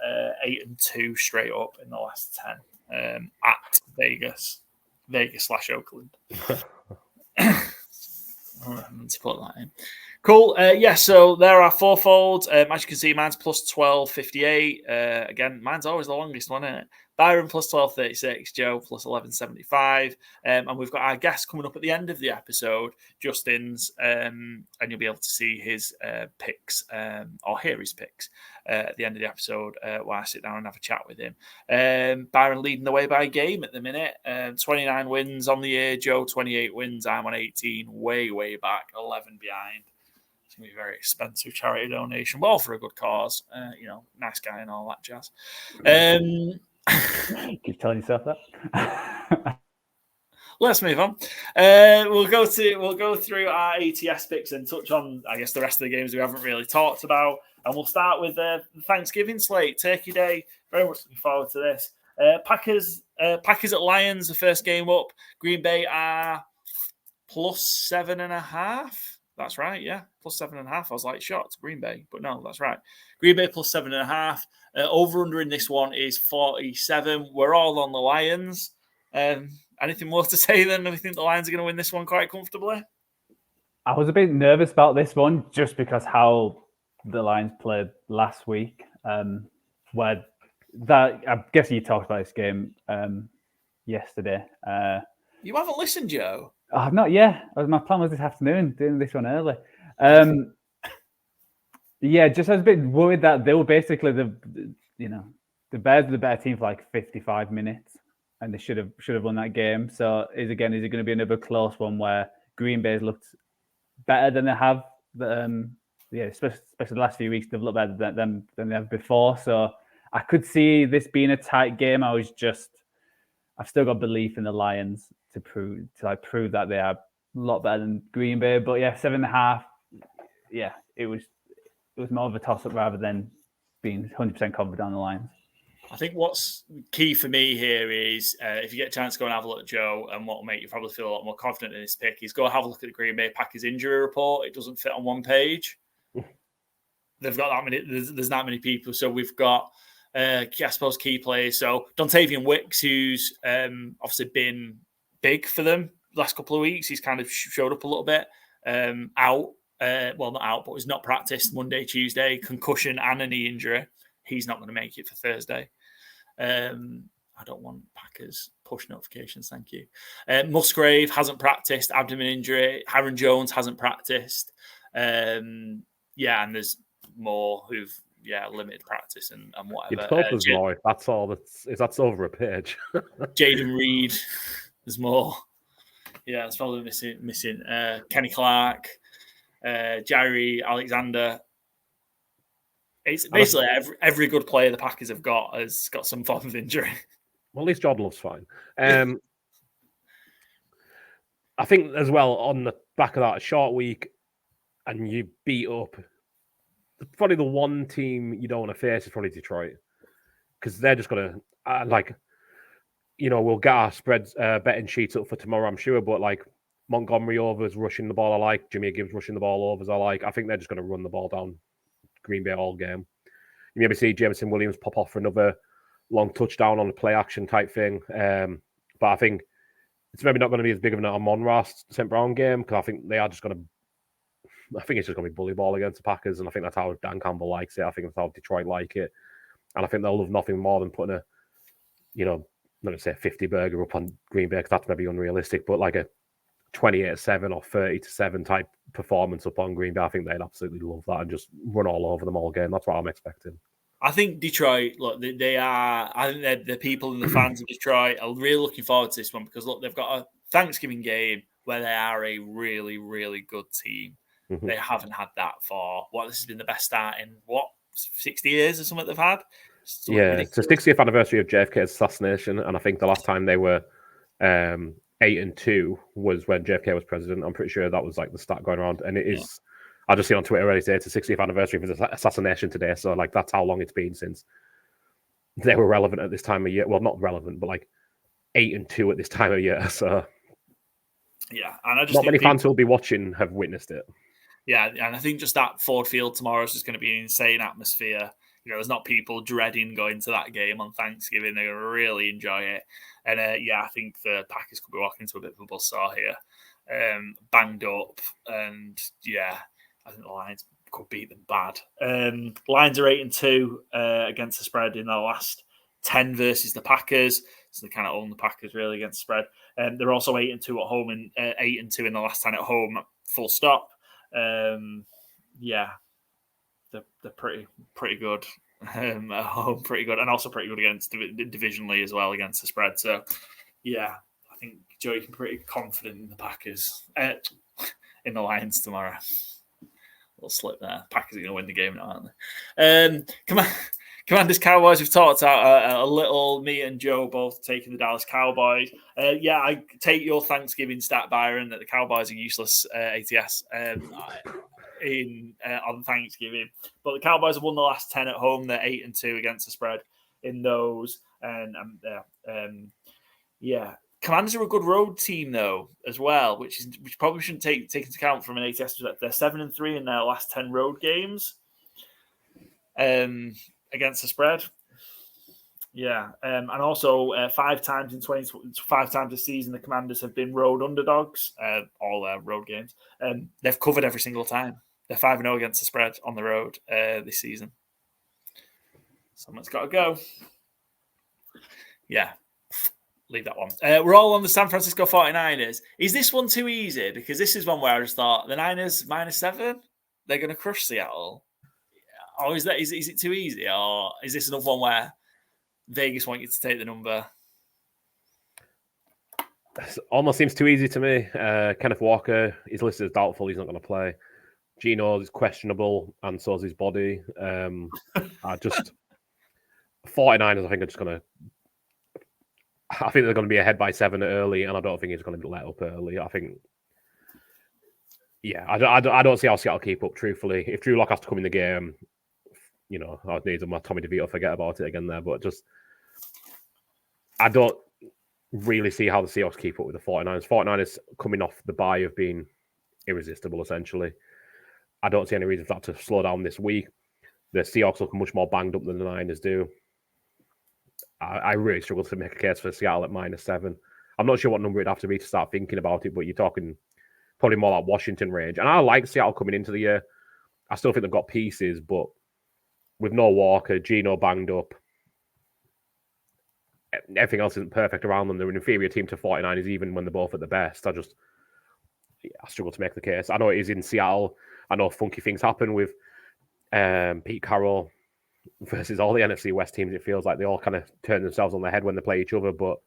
8-2 straight up in the last 10 at Vegas/Oakland. To put that in. Cool. So there are FourFold. As you can see, mine's plus 12.58. Again, mine's always the longest one, isn't it? Byron plus 12.36, Joe plus 11.75. And we've got our guest coming up at the end of the episode, Justin's, and you'll be able to see his picks or hear his picks at the end of the episode while I sit down and have a chat with him. Byron leading the way by a game at the minute. 29 wins on the year, Joe 28 wins. I'm on 18, way back, 11 behind. It's going to be a very expensive charity donation, but all for a good cause. Nice guy and all that jazz. Keep telling yourself that. Let's move on. We'll go through our ATS picks and touch on, I guess, the rest of the games we haven't really talked about. And we'll start with the Thanksgiving slate, Turkey Day. Very much looking forward to this. Packers at Lions, the first game up. Green Bay are plus 7.5. That's right, yeah. Plus 7.5. I was like, shocked, Green Bay. But no, that's right. Green Bay plus 7.5. Over-under in this one is 47. We're all on the Lions. Anything more to say then? We think the Lions are going to win this one quite comfortably? I was a bit nervous about this one just because how the Lions played last week. I guess you talked about this game yesterday. You haven't listened, Joe? Not yet. My plan was this afternoon, doing this one early. Just I was a bit worried that they were basically the Bears were the better team for like 55 minutes, and they should have won that game. So is it going to be another close one where Green Bay's looked better than they have? Especially the last few weeks, they've looked better than they have before. So I could see this being a tight game. I've still got belief in the Lions to prove that they are a lot better than Green Bay. But 7.5. Yeah, it was more of a toss-up rather than being 100% confident on the Lions. I think what's key for me here is if you get a chance to go and have a look at Joe, and what will make you probably feel a lot more confident in this pick is go have a look at the Green Bay Packers injury report. It doesn't fit on one page. They've got that many. There's that many people. So we've got, I suppose, key players. So Dontavian Wicks, who's obviously been big for them the last couple of weeks. He's kind of showed up a little bit. Out. Not out, but he's not practiced Monday, Tuesday, concussion and a knee injury. He's not going to make it for Thursday. I don't want Packers push notifications, thank you. Musgrave hasn't practiced, abdomen injury. Aaron Jones hasn't practiced. And there's more who've limited practice and whatever. You'd hope there's more. That's all. That's over a page. Jaden Reed, there's more. Yeah, it's probably missing. Kenny Clark. Jairi Alexander. It's basically every good player the Packers have got has got some form of injury. Well, at least Jordan Love's fine. I think as well, on the back of that, a short week and you beat up, probably the one team you don't want to face is probably Detroit, because they're just going to we'll get our spreads betting sheets up for tomorrow, I'm sure. But like Montgomery overs rushing the ball, I like. Jimmy Gibbs rushing the ball overs, I like. I think they're just going to run the ball down Green Bay all game. You maybe see Jameson Williams pop off for another long touchdown on a play action type thing. But I think it's maybe not going to be as big of an Amon-Ra St. Brown game because I think they are just going to. I think it's just going to be bully ball against the Packers, and I think that's how Dan Campbell likes it. I think that's how Detroit like it, and I think they'll love nothing more than putting a, I'm not going to say a 50 burger up on Green Bay because that's maybe unrealistic, but like a 28-7 or 30-7 type performance up on Green Bay. I think they'd absolutely love that and just run all over them all game. That's what I'm expecting. I think Detroit, look, they are. I think the people and the fans of Detroit are really looking forward to this one because look, they've got a Thanksgiving game where they are a really, really good team. Mm-hmm. They haven't had that for this has been the best start in 60 years or something they've had. It's the 60th anniversary of JFK's assassination, and I think the last time they were 8-2 was when JFK was president. I'm pretty sure that was like the stat going around, and it is. Yeah. I just see on Twitter already say it's the 60th anniversary of his assassination today. So like that's how long it's been since they were relevant at this time of year. Well, not relevant, but like 8-2 at this time of year. So yeah, and I just not many fans who will be watching have witnessed it. Yeah, and I think just that Ford Field tomorrow is just going to be an insane atmosphere. There's not people dreading going to that game on Thanksgiving. They're going to really enjoy it. And I think the Packers could be walking into a bit of a buzzsaw here. Banged up, and I think the Lions could beat them bad. Lions are 8-2 against the spread in their last 10 versus the Packers. So they kind of own the Packers really against the spread. They're also 8-2 at home and 8-2 in the last 10 at home, full stop. They're pretty good at home, pretty good, and also pretty good against divisionally as well against the spread. So, I think Joe, you can be pretty confident in the Packers, in the Lions tomorrow. Little slip there. Packers are going to win the game now, aren't they? Commanders Cowboys. We've talked about a little. Me and Joe both taking the Dallas Cowboys. I take your Thanksgiving stat, Byron, that the Cowboys are useless ATS on Thanksgiving. But the Cowboys have won the last 10 at home. They're 8-2 against the spread in those. Commanders are a good road team though as well, which probably shouldn't take into account from an ATS perspective. They're 7-3 in their last 10 road games against the spread. And also 5 times this season, the Commanders have been road underdogs, all their road games. They've covered every single time. They're 5-0 against the spread on the road this season. Someone's got to go. Yeah. Leave that one. We're all on the San Francisco 49ers. Is this one too easy? Because this is one where I just thought the Niners -7, they're going to crush Seattle. Or is it too easy? Or is this another one where Vegas want you to take the number? This almost seems too easy to me. Kenneth Walker is listed as doubtful. He's not going to play. Geno is questionable, and so is his body. 49ers, I think, are just going to. I think they're going to be ahead by 7 early, and I don't think it's going to be let up early. I think, I don't see how Seattle keep up, truthfully. If Drew Lock has to come in the game, I'd need my Tommy DeVito forget about it again there. But just, I don't really see how the Seahawks keep up with the 49ers. 49ers coming off the bye of being irresistible, essentially. I don't see any reason for that to slow down this week. The Seahawks look much more banged up than the Niners do. I really struggle to make a case for Seattle at -7. I'm not sure what number it'd have to be to start thinking about it, but you're talking probably more like Washington range. And I like Seattle coming into the year. I still think they've got pieces, but with no Walker, Geno banged up, everything else isn't perfect around them. They're an inferior team to 49ers, even when they're both at the best. I struggle to make the case. I know it is in Seattle. I know funky things happen with Pete Carroll versus all the NFC West teams. It feels like they all kind of turn themselves on their head when they play each other, but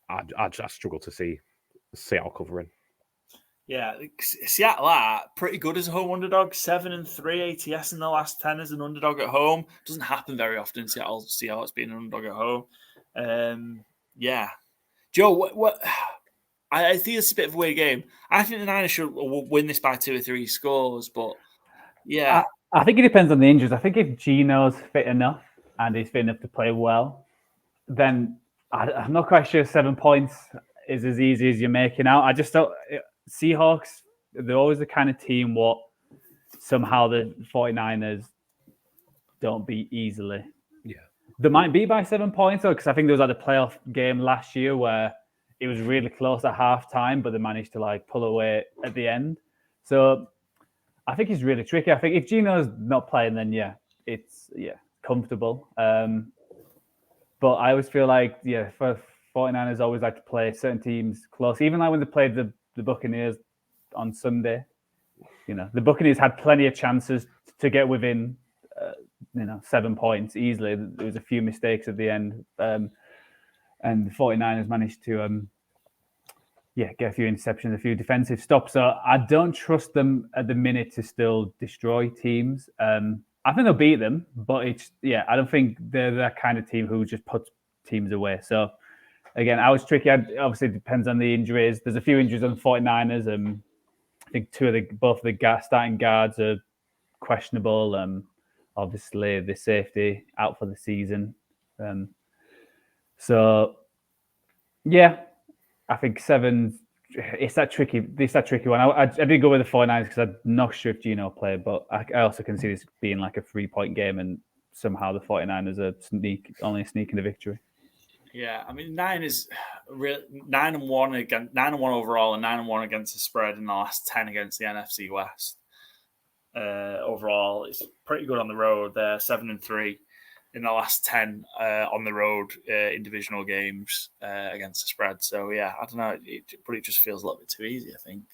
I struggle to see Seattle covering. Yeah, Seattle are pretty good as a home underdog. 7-3 ATS in the last 10 as an underdog at home. Doesn't happen very often. Seattle's being an underdog at home. Joe, what? I think it's a bit of a weird game. I think the Niners should win this by 2 or 3 scores, but I think it depends on the injuries. I think if Geno's fit enough and he's fit enough to play well, then I'm not quite sure 7 points is as easy as you're making out. I just don't. Seahawks, they're always the kind of team what somehow the 49ers don't beat easily. Yeah. They might be by 7 points, though, because I think there was like the playoff game last year where it was really close at halftime, but they managed to like pull away at the end. So I think it's really tricky. I think if Gino's not playing, then it's comfortable. But I always feel like, for 49ers always like to play certain teams close. Even like when they played the Buccaneers on Sunday, the Buccaneers had plenty of chances to get within, 7 points easily. There was a few mistakes at the end. And the 49ers managed to, get a few interceptions, a few defensive stops. So I don't trust them at the minute to still destroy teams. I think they'll beat them, but I don't think they're that kind of team who just puts teams away. So again, I was tricky. Obviously, it depends on the injuries. There's a few injuries on the 49ers. I think both of the starting guards are questionable. Obviously, the safety out for the season. I think 7. It's that tricky one. I did go with the 49ers because I'm not sure if Gino played, but I also can see this being like a 3-point game, and somehow the 49ers are only sneaking the victory. Yeah, I mean, 9-1 against 9-1 overall, and 9-1 against the spread in the last 10 against the NFC West. Overall, it's pretty good on the road. They're 7-3 in the last 10 on the road in divisional games against the spread. So, I don't know. But it just feels a little bit too easy, I think.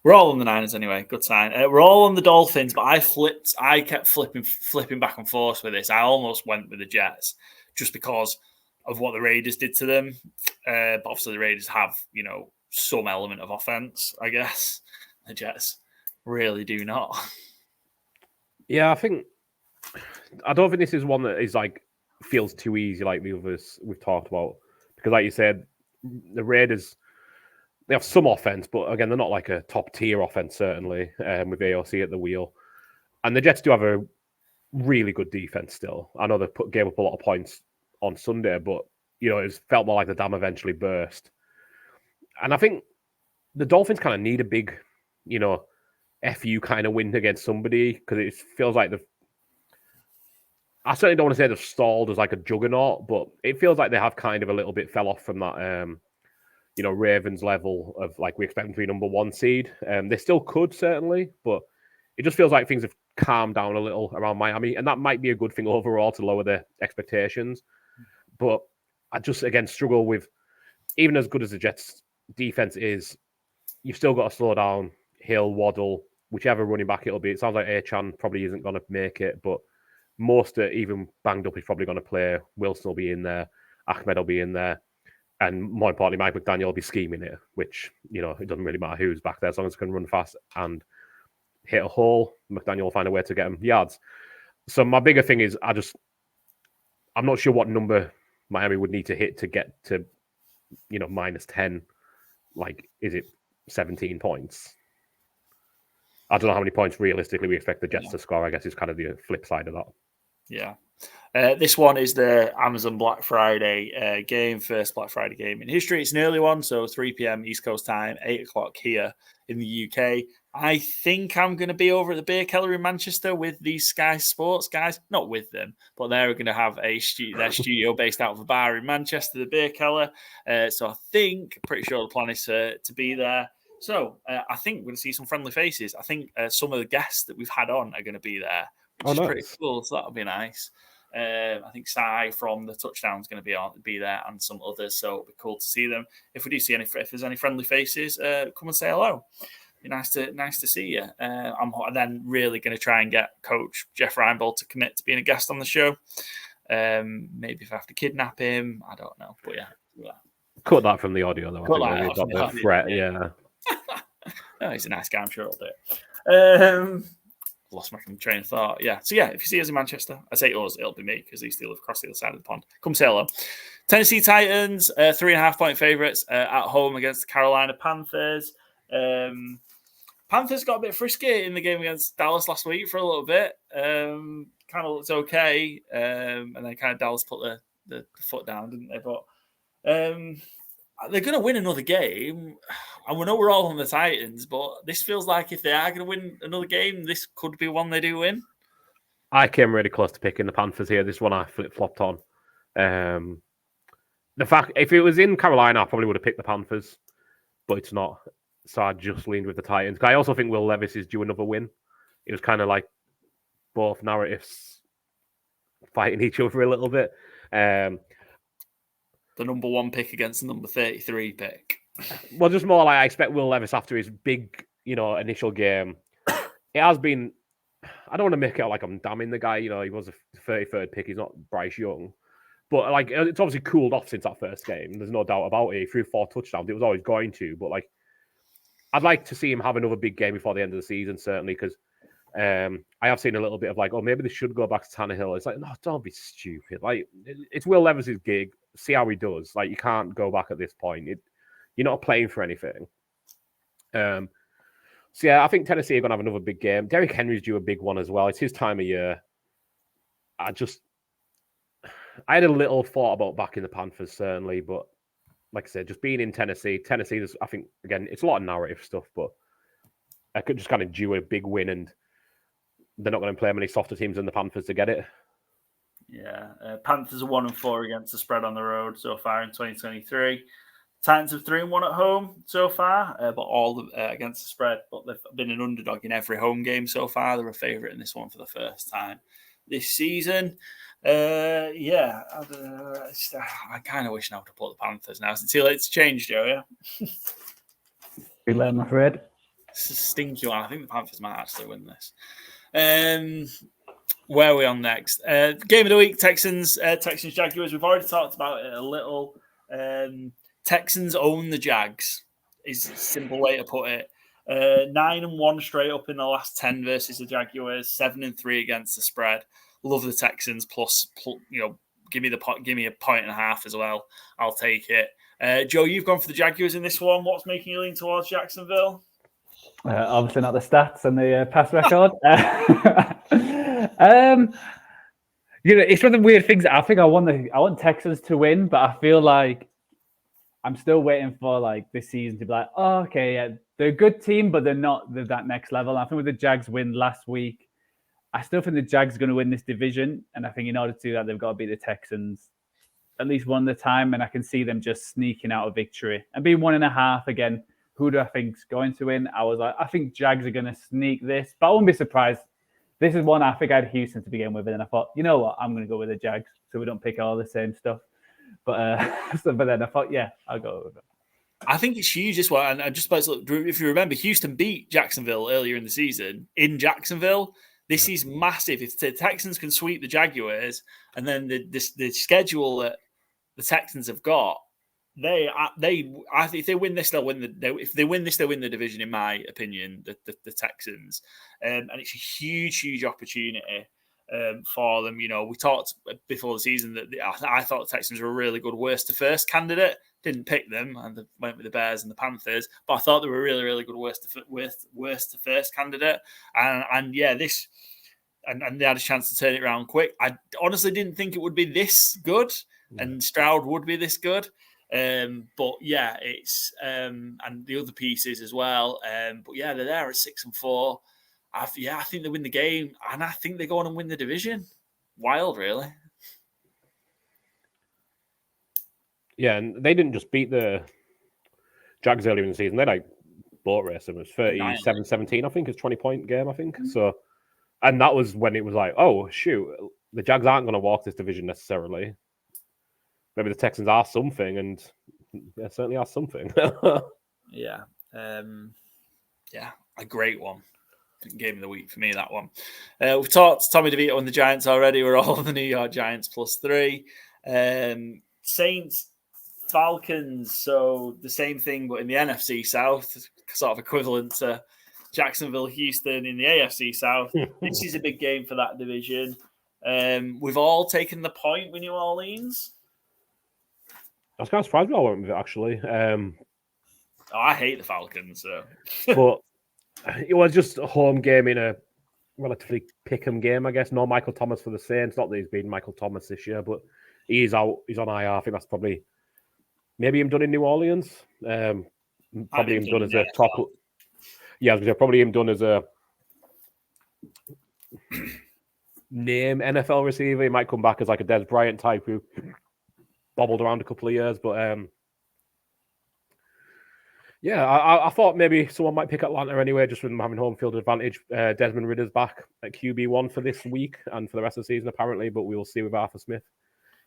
We're all on the Niners anyway. Good sign. We're all on the Dolphins, but I kept flipping back and forth with this. I almost went with the Jets just because of what the Raiders did to them. But obviously the Raiders have, some element of offense, I guess. The Jets really do not. Yeah, I don't think this is one that is like feels too easy like the others we've talked about, because like you said, the Raiders, they have some offense, but again, they're not like a top tier offense, certainly, with AOC at the wheel. And the Jets do have a really good defense still. I know they gave up a lot of points on Sunday, but it felt more like the dam eventually burst. And I think the Dolphins kind of need a big, FU kind of win against somebody, because it feels like I certainly don't want to say they've stalled as like a juggernaut, but it feels like they have kind of a little bit fell off from that, Ravens level of like we expect them to be number 1 seed. They still could, certainly, but it just feels like things have calmed down a little around Miami, and that might be a good thing overall to lower their expectations. But I just, again, struggle with, even as good as the Jets' defense is, you've still got to slow down Hill, Waddle, whichever running back it'll be. It sounds like Achane probably isn't going to make it, but most even banged up is probably going to play. Wilson will be in there. Ahmed will be in there. And more importantly, Mike McDaniel will be scheming it, which, it doesn't really matter who's back there. As long as he can run fast and hit a hole, McDaniel will find a way to get him yards. So my bigger thing is I'm not sure what number Miami would need to hit to get to, minus 10. Like, is it 17 points? I don't know how many points realistically we expect the Jets to score, I guess, is kind of the flip side of that. Yeah. This one is the Amazon Black Friday game, first Black Friday game in history. It's an early one, so 3 p.m. East Coast time, 8 o'clock here in the UK. I think I'm going to be over at the Beer Keller in Manchester with these Sky Sports guys. Not with them, but they're going to have their studio based out of a bar in Manchester, the Beer Keller. So I think, pretty sure the plan is to be there. So I think we're going to see some friendly faces. I think some of the guests that we've had on are going to be there, which is pretty cool. So that'll be nice. I think Sai from the Touchdown is going to be there, and some others. So it'll be cool to see them. If we do see if there's any friendly faces, come and say hello. Be nice to see you. I'm then really going to try and get Coach Jeff Reinbold to commit to being a guest on the show. Maybe if I have to kidnap him, I don't know. But yeah. Cut that from the audio, though. Cut that out from the audio. Threat, yeah. Oh, he's a nice guy. I'm sure he'll do it. Lost my train of thought. Yeah. So, if you see us in Manchester, I say us, it'll be me because he's still across the other side of the pond. Come say hello. Tennessee Titans, 3.5-point favourites at home against the Carolina Panthers. Panthers got a bit frisky in the game against Dallas last week for a little bit. Kind of looked okay. And then kind of Dallas put the foot down, didn't they? But they're going to win another game. And we know we're all on the Titans, but this feels like if they are going to win another game, this could be one they do win. I came really close to picking the Panthers here. This one I flip-flopped on. The fact, if it was in Carolina, I probably would have picked the Panthers, but it's not. So I just leaned with the Titans. I also think Will Levis is due another win. It was kind of like both narratives fighting each other a little bit. The number 1 pick against the number 33 pick. Well, just more like I expect Will Levis after his big, initial game. It has been. I don't want to make it out like I'm damning the guy. He was a 33rd pick. He's not Bryce Young. But, it's obviously cooled off since that first game. There's no doubt about it. He threw 4 touchdowns. It was always going to. But, I'd like to see him have another big game before the end of the season, certainly, because I have seen a little bit of maybe they should go back to Tannehill. It's no, don't be stupid. It's Will Levis's gig. See how he does. You can't go back at this point. You're not playing for anything. So, yeah, I think Tennessee are going to have another big game. Derrick Henry's due a big one as well. It's his time of year. I had a little thought about backing the Panthers, certainly, but like I said, just being in Tennessee, there's, I think, again, it's a lot of narrative stuff, but I could just kind of due a big win, and they're not going to play many softer teams than the Panthers to get it. Yeah, Panthers are 1-4 against the spread on the road so far in 2023. Titans have 3-1 at home so far, but all against the spread. But they've been an underdog in every home game so far. They're a favourite in this one for the first time this season. I kind of wish now to put the Panthers now. It's too late to change, Joe, yeah? Too late, I'm afraid. It's a stinky one. I think the Panthers might actually win this. Where are we on next? Game of the week, Texans Jaguars. We've already talked about it a little. Texans own the Jags is a simple way to put it. 9-1 straight up in the last 10 versus the Jaguars, 7-3 against the spread. Love the Texans plus give me a 1.5 as well. I'll take it. Joe, you've gone for the Jaguars in this one. What's making you lean towards Jacksonville? Obviously not the stats and the pass record. It's one of the weird things. I think I want Texans to win, but I feel like I'm still waiting for this season to be like, oh, okay, yeah, they're a good team, but they're not that next level. I think with the Jags win last week, I still think the Jags are going to win this division, and I think in order to do that, they've got to beat the Texans at least one at a time, and I can see them just sneaking out a victory and being 1.5 again. Who do I think's going to win? I think Jags are going to sneak this, but I wouldn't be surprised. This is one I think I had Houston to begin with, and I thought, you know what, I'm going to go with the Jags so we don't pick all the same stuff. But then I thought, yeah, I'll go with it. I think it's huge as well. And I just suppose, if you remember, Houston beat Jacksonville earlier in the season in Jacksonville. This is massive. If the Texans can sweep the Jaguars, and then the schedule that the Texans have got, I think if they win this, they'll win if they win this, they'll win the division. In my opinion, the Texans, and it's a huge opportunity for them. We talked before the season that I thought the Texans were a really good worst to first candidate. Didn't pick them, and they went with the Bears and the Panthers. But I thought they were a really good worst to first candidate. And yeah, this and they had a chance to turn it around quick. I honestly didn't think it would be this good, and Stroud would be this good. But yeah, it's and the other pieces as well. But yeah, they're there at 6-4. I think they win the game, and I think they go on and win the division. Wild, really. Yeah, and they didn't just beat the Jags earlier in the season. They boat race them. It was 37-17, I think. It's a 20-point game, I think. Mm-hmm. So, and that was when it was like, oh, shoot, the Jags aren't going to walk this division necessarily. Maybe the Texans are something, and they certainly are something. Yeah, a great one. Game of the week for me, that one. We've talked Tommy DeVito and the Giants already. We're all the New York Giants +3. Saints, Falcons, so the same thing, but in the NFC South, sort of equivalent to Jacksonville, Houston in the AFC South. This is a big game for that division. We've all taken the point with New Orleans. I was kind of surprised we all went with it, actually. I hate the Falcons, so. But it was just a home game in a relatively pick 'em game, I guess. No Michael Thomas for the Saints. Not that he's been Michael Thomas this year, but He's out. He's on IR. I think that's probably maybe him done in New Orleans. Probably him done as a top. Yeah, probably him done as a name NFL receiver. He might come back as like a Des Bryant type who bobbled around a couple of years, but yeah, I thought maybe someone might pick Atlanta anyway, just with them having home field advantage. Desmond Ridder's back at QB1 for this week and for the rest of the season, apparently, but we will see with Arthur Smith.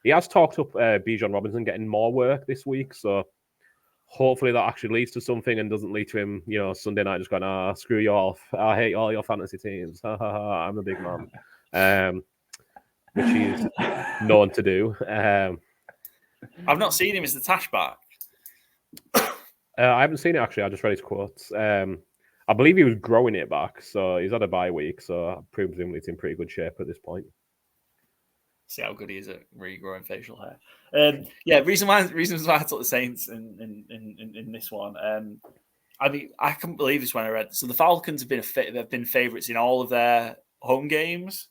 He has talked up Bijan Robinson getting more work this week, so hopefully that actually leads to something and doesn't lead to him, Sunday night just going, screw you off. I hate all your fantasy teams. I'm a big man. Which he's known to do. I've not seen him as the Tash back. I haven't seen it, actually. I just read his quotes. I believe he was growing it back, so he's had a bye week, so presumably it's in pretty good shape at this point. See how good he is at regrowing facial hair. Reasons why I took the Saints in this one. I mean, I couldn't believe this when I read. So the Falcons have been favourites in all of their home games.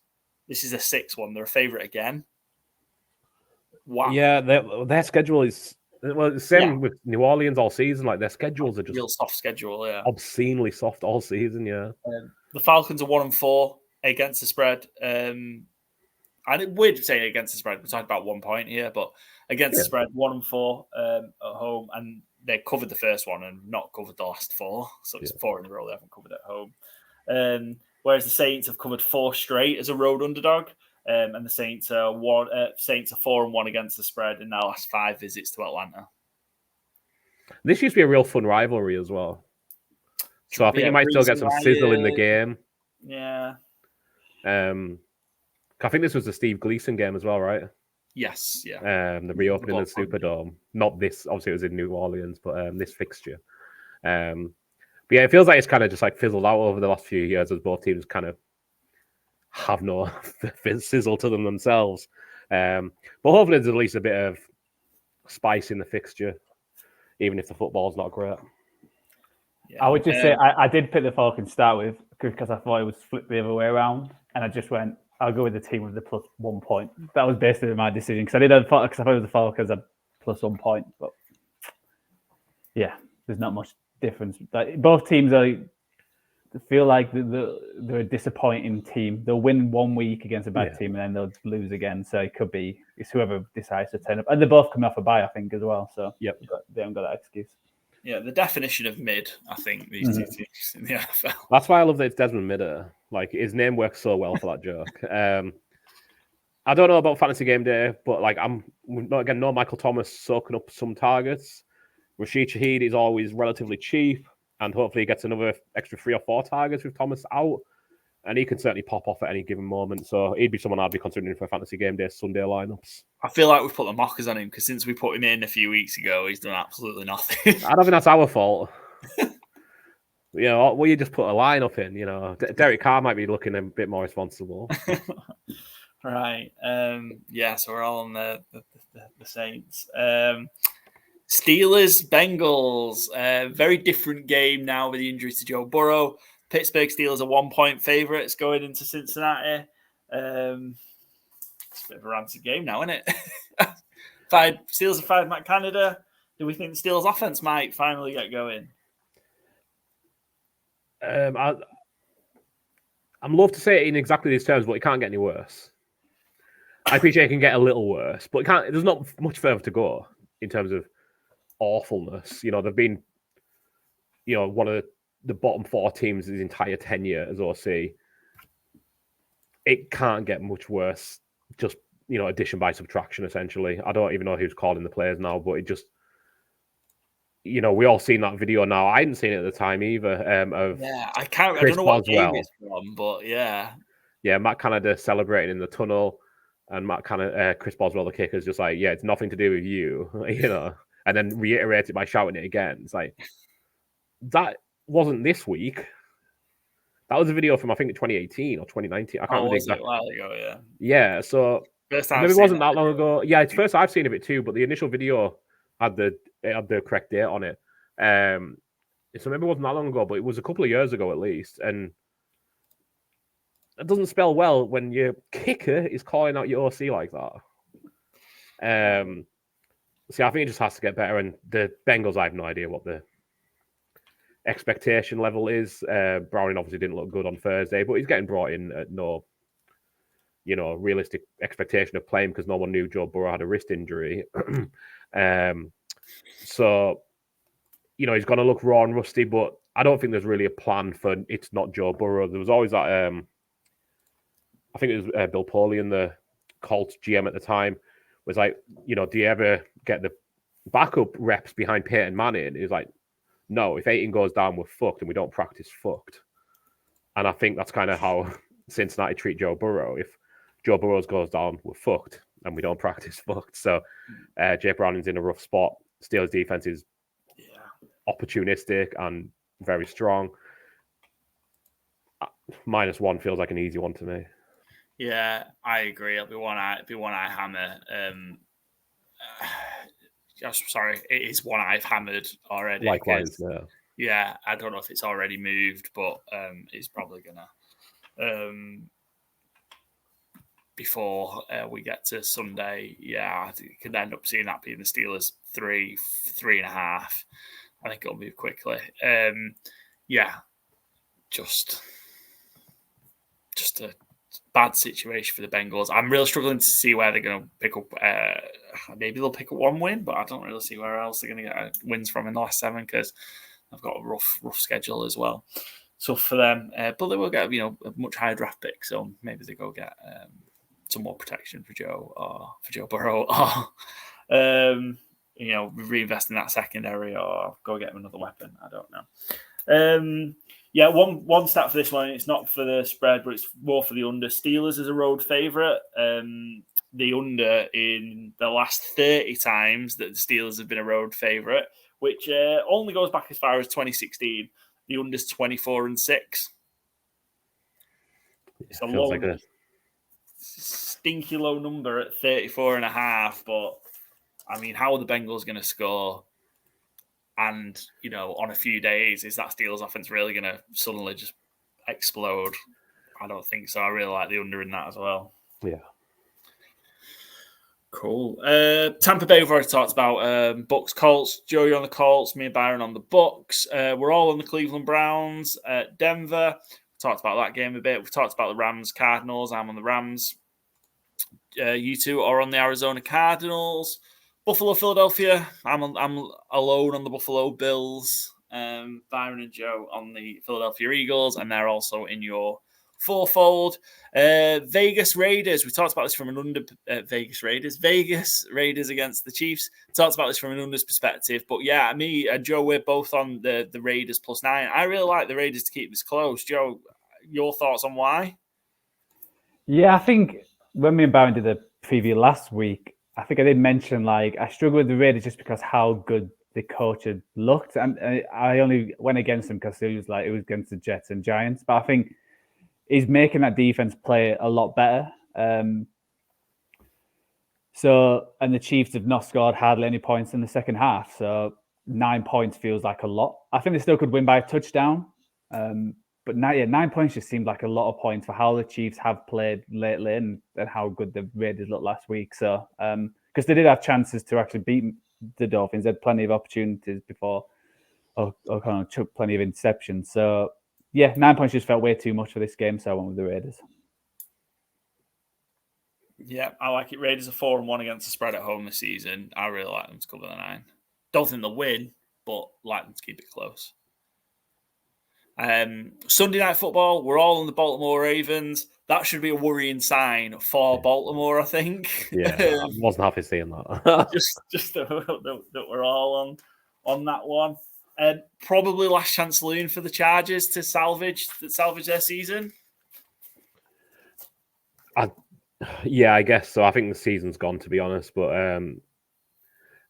This is a 6-1. They're a favourite again. Wow. Yeah, their schedule is the same with New Orleans all season. Like their schedules are just real soft schedule. Yeah, obscenely soft all season. Yeah. The Falcons are 1-4 against the spread. And we're saying against the spread. We're talking about 1 point here, but against the spread, 1-4 at home, and they covered the first one and not covered the last 4. So it's 4 in a row they haven't covered at home. Whereas the Saints have covered 4 straight as a road underdog, and the Saints are 4-1 against the spread in their last 5 visits to Atlanta. This used to be a real fun rivalry as well. So I think you might still get some sizzle in the game. Yeah. I think this was the Steve Gleason game as well, right? Yes, yeah. The reopening of the Superdome. Not this, obviously it was in New Orleans, but this fixture. But yeah, it feels like it's kind of just like fizzled out over the last few years as both teams kind of have no sizzle to them themselves. But hopefully there's at least a bit of spice in the fixture, even if the football's not great. Yeah. I would just say I did pick the Falcons to start with because I thought it was flipped the other way around, and I just went, I'll go with the team with the plus 1 point. That was basically my decision because I thought it was the Falcons at plus 1 point, but yeah, there's not much difference. Both teams feel like they're a disappointing team. They'll win 1 week against a bad team and then they'll lose again. So it's whoever decides to turn up. And they're both coming off a bye, I think, as well. So they haven't got that excuse. Yeah, the definition of mid, I think, these two teams in the NFL. That's why I love that it's Desmond Ridder. Like, his name works so well for that joke. I don't know about Fantasy Game Day, but like no Michael Thomas soaking up some targets. Rashid Shaheed is always relatively cheap, and hopefully he gets another extra 3 or 4 targets with Thomas out, and he can certainly pop off at any given moment. So he'd be someone I'd be considering for Fantasy Game Day Sunday lineups. I feel like we've put the mockers on him because since we put him in a few weeks ago, he's done absolutely nothing. I don't think that's our fault. You just put a lineup in. Derek Carr might be looking a bit more responsible. Right. So we're all on the Saints. Steelers, Bengals. Very different game now with the injury to Joe Burrow. Pittsburgh Steelers are 1 point favourites going into Cincinnati. It's a bit of a rancid game now, isn't it? Steelers have fired Matt Canada. Do we think the Steelers offense might finally get going? I'm love to say it in exactly these terms, but it can't get any worse. I appreciate it can get a little worse, but there's not much further to go in terms of awfulness. They've been, one of the bottom 4 teams his entire tenure as OC. It can't get much worse. Just, addition by subtraction, essentially. I don't even know who's calling the plays now, but it just, we all seen that video now. I hadn't seen it at the time either. I don't know what game it's from, but yeah. Yeah, Matt Canada celebrating in the tunnel, and Chris Boswell, the kicker, is just like, it's nothing to do with you, and then reiterate it by shouting it again. It's like, that wasn't this week. That was a video from, I think, 2018 or 2019. I can't remember exactly. A while ago, yeah. Yeah, so maybe it wasn't that long ago. Yeah, it's first I've seen of it too, but the initial video had the correct date on it. So maybe it wasn't that long ago, but it was a couple of years ago at least. And it doesn't spell well when your kicker is calling out your OC like that. See, I think it just has to get better. And the Bengals, I have no idea what the expectation level is. Browning obviously didn't look good on Thursday, but he's getting brought in at no, realistic expectation of playing because no one knew Joe Burrow had a wrist injury. So, he's going to look raw and rusty, but I don't think there's really a plan for it's not Joe Burrow. There was always that, I think it was Bill Polian, the Colts GM at the time, was like, do you ever get the backup reps behind Peyton Manning? He was like, no, if Aiton goes down, we're fucked, and we don't practice fucked. And I think that's kind of how Cincinnati treat Joe Burrow. If Joe Burrow goes down, we're fucked, and we don't practice fucked. So Jay Browning's in a rough spot. Steelers defense is opportunistic and very strong. -1 feels like an easy one to me. Yeah, I agree. It'll be one eye hammer. Sorry, it is one I've hammered already. Likewise, yeah. I don't know if it's already moved, but it's probably gonna before we get to Sunday. Yeah, I think you could end up seeing that being the Steelers 3.5. I think it'll move quickly. Just a bad situation for the Bengals. I'm really struggling to see where they're going to pick up. Maybe they'll pick up one win, but I don't really see where else they're going to get wins from in the last 7 because they've got a rough schedule as well. So for them, but they will get a much higher draft pick. So maybe they go get some more protection for Joe Burrow, or reinvest in that secondary, or go get him another weapon. I don't know. One stat for this one. It's not for the spread, but it's more for the under. Steelers is a road favourite. The under in the last 30 times that the Steelers have been a road favourite, which only goes back as far as 2016. The under's 24-6. It's a low, stinky low number at 34.5. But I mean, how are the Bengals going to score? And, on a few days, is that Steelers offense really going to suddenly just explode? I don't think so. I really like the under in that as well. Yeah. Cool. Tampa Bay, we've already talked about. Bucks, Colts. Joey on the Colts, me and Byron on the Bucks. We're all on the Cleveland Browns. Denver, we talked about that game a bit. We've talked about the Rams, Cardinals. I'm on the Rams. You two are on the Arizona Cardinals. Buffalo, Philadelphia. I'm alone on the Buffalo Bills. Byron and Joe on the Philadelphia Eagles, and they're also in your FourFold. Vegas Raiders. We talked about this from an under. Vegas Raiders against the Chiefs. Talked about this from an unders perspective, but yeah, me and Joe, we're both on the Raiders +9. I really like the Raiders to keep this close. Joe, your thoughts on why? Yeah, I think when me and Byron did the preview last week, I think I did mention I struggle with the Raiders just because how good the coach had looked, and I only went against him because it was against the Jets and Giants. But I think he's making that defense play a lot better. And the Chiefs have not scored hardly any points in the second half. So 9 points feels like a lot. I think they still could win by a touchdown. But 9 points just seemed like a lot of points for how the Chiefs have played lately and how good the Raiders looked last week. So, because they did have chances to actually beat the Dolphins, they had plenty of opportunities before, or kind of took plenty of interceptions. So, yeah, 9 points just felt way too much for this game. So I went with the Raiders. Yeah, I like it. Raiders are 4-1 against the spread at home this season. I really like them to cover the 9. Don't think they'll win, but like them to keep it close. Sunday Night Football, we're all on the Baltimore Ravens. That should be a worrying sign for Baltimore, I think. Yeah, I wasn't happy seeing that. just that we're all on that one. Probably last chance saloon for the Chargers to salvage their season. Yeah, I guess so. I think the season's gone, to be honest. But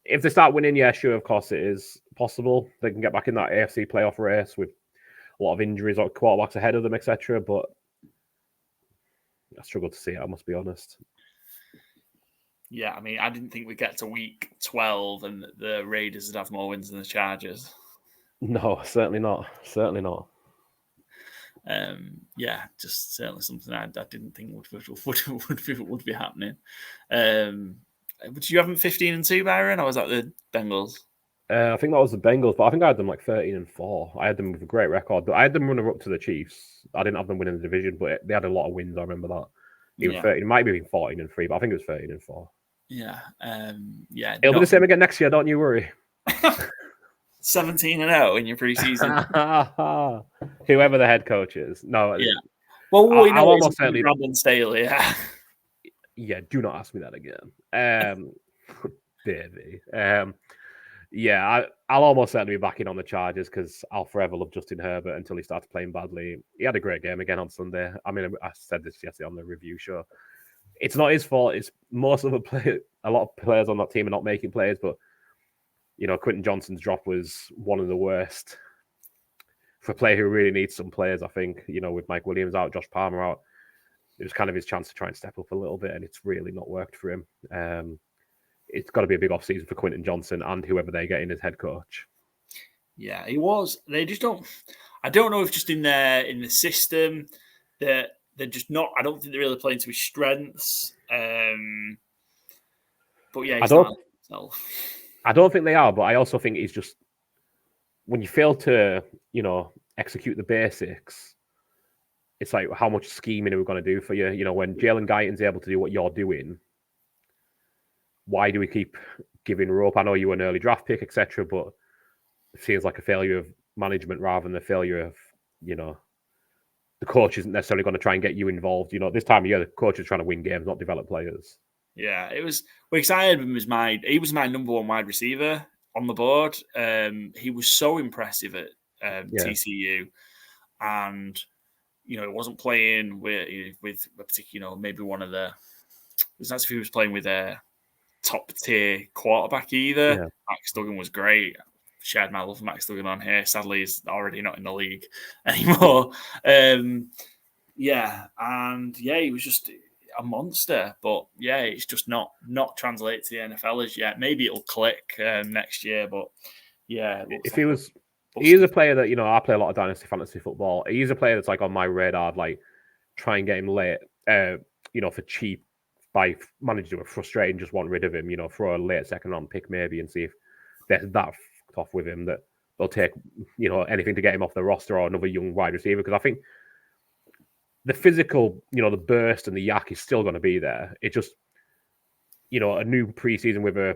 if they start winning, yeah, sure, of course it is possible. They can get back in that AFC playoff race with a lot of injuries or quarterbacks ahead of them, etc. But I struggle to see it, I must be honest. Yeah, I mean, I didn't think we'd get to week 12 and the Raiders would have more wins than the Chargers. No, certainly not. Certainly not. Yeah, just certainly something I didn't think would be happening. Would you have them 15-2, Byron, or was that the Bengals? I think that was the Bengals, but I think I had them like 13-4. I had them with a great record. I had them runner up to the Chiefs. I didn't have them winning the division, but they had a lot of wins. I remember that. Even 13, it might be 14-3, but I think it was 13-4. Yeah, It'll be the same again next year. Don't you worry. 17-0 in your preseason. Whoever the head coach is. No. Yeah. Well, we know I'll almost certainly. Brandon Staley. Yeah. Yeah. Do not ask me that again. Baby. Yeah, I'll almost certainly be backing on the Chargers because I'll forever love Justin Herbert until he starts playing badly. He had a great game again on Sunday. I mean, I said this yesterday on the review show. It's not his fault. It's most of a lot of players on that team are not making plays, but Quentin Johnston's drop was one of the worst for a player who really needs some players. I think with Mike Williams out, Josh Palmer out, it was kind of his chance to try and step up a little bit, and it's really not worked for him. It's got to be a big offseason for Quentin Johnston and whoever they get in as head coach. Yeah, he was. They just don't. I don't know if just in the system that they're just not. I don't think they're really playing to his strengths. But yeah, he's not himself. I don't think they are, but I also think it's just when you fail to execute the basics. It's like how much scheming are we going to do for you? When Jalen Guyton's able to do what you're doing. Why do we keep giving rope? I know you were an early draft pick, etc., but it feels like a failure of management rather than a failure of, the coach isn't necessarily going to try and get you involved. This time of year, the coach is trying to win games, not develop players. Yeah, it was. Well, because I had him as he was my number one wide receiver on the board. He was so impressive at TCU, and it wasn't playing with a particular, maybe one of the. It was nice if he was playing with a top tier quarterback either. Yeah. Max Duggan was great. Shared my love for Max Duggan on here. Sadly, he's already not in the league anymore. He was just a monster. But yeah, it's just not translated to the NFL as yet. Maybe it'll click next year. But yeah, if he was, he is a player that I play a lot of dynasty fantasy football. He's a player that's like on my radar. Like try and get him late. For cheap. By managers who are frustrated and just want rid of him, throw a late second round pick maybe and see if they're that off with him that they'll take, anything to get him off the roster or another young wide receiver. Because I think the physical, the burst and the yak is still going to be there. It's just, a new preseason with a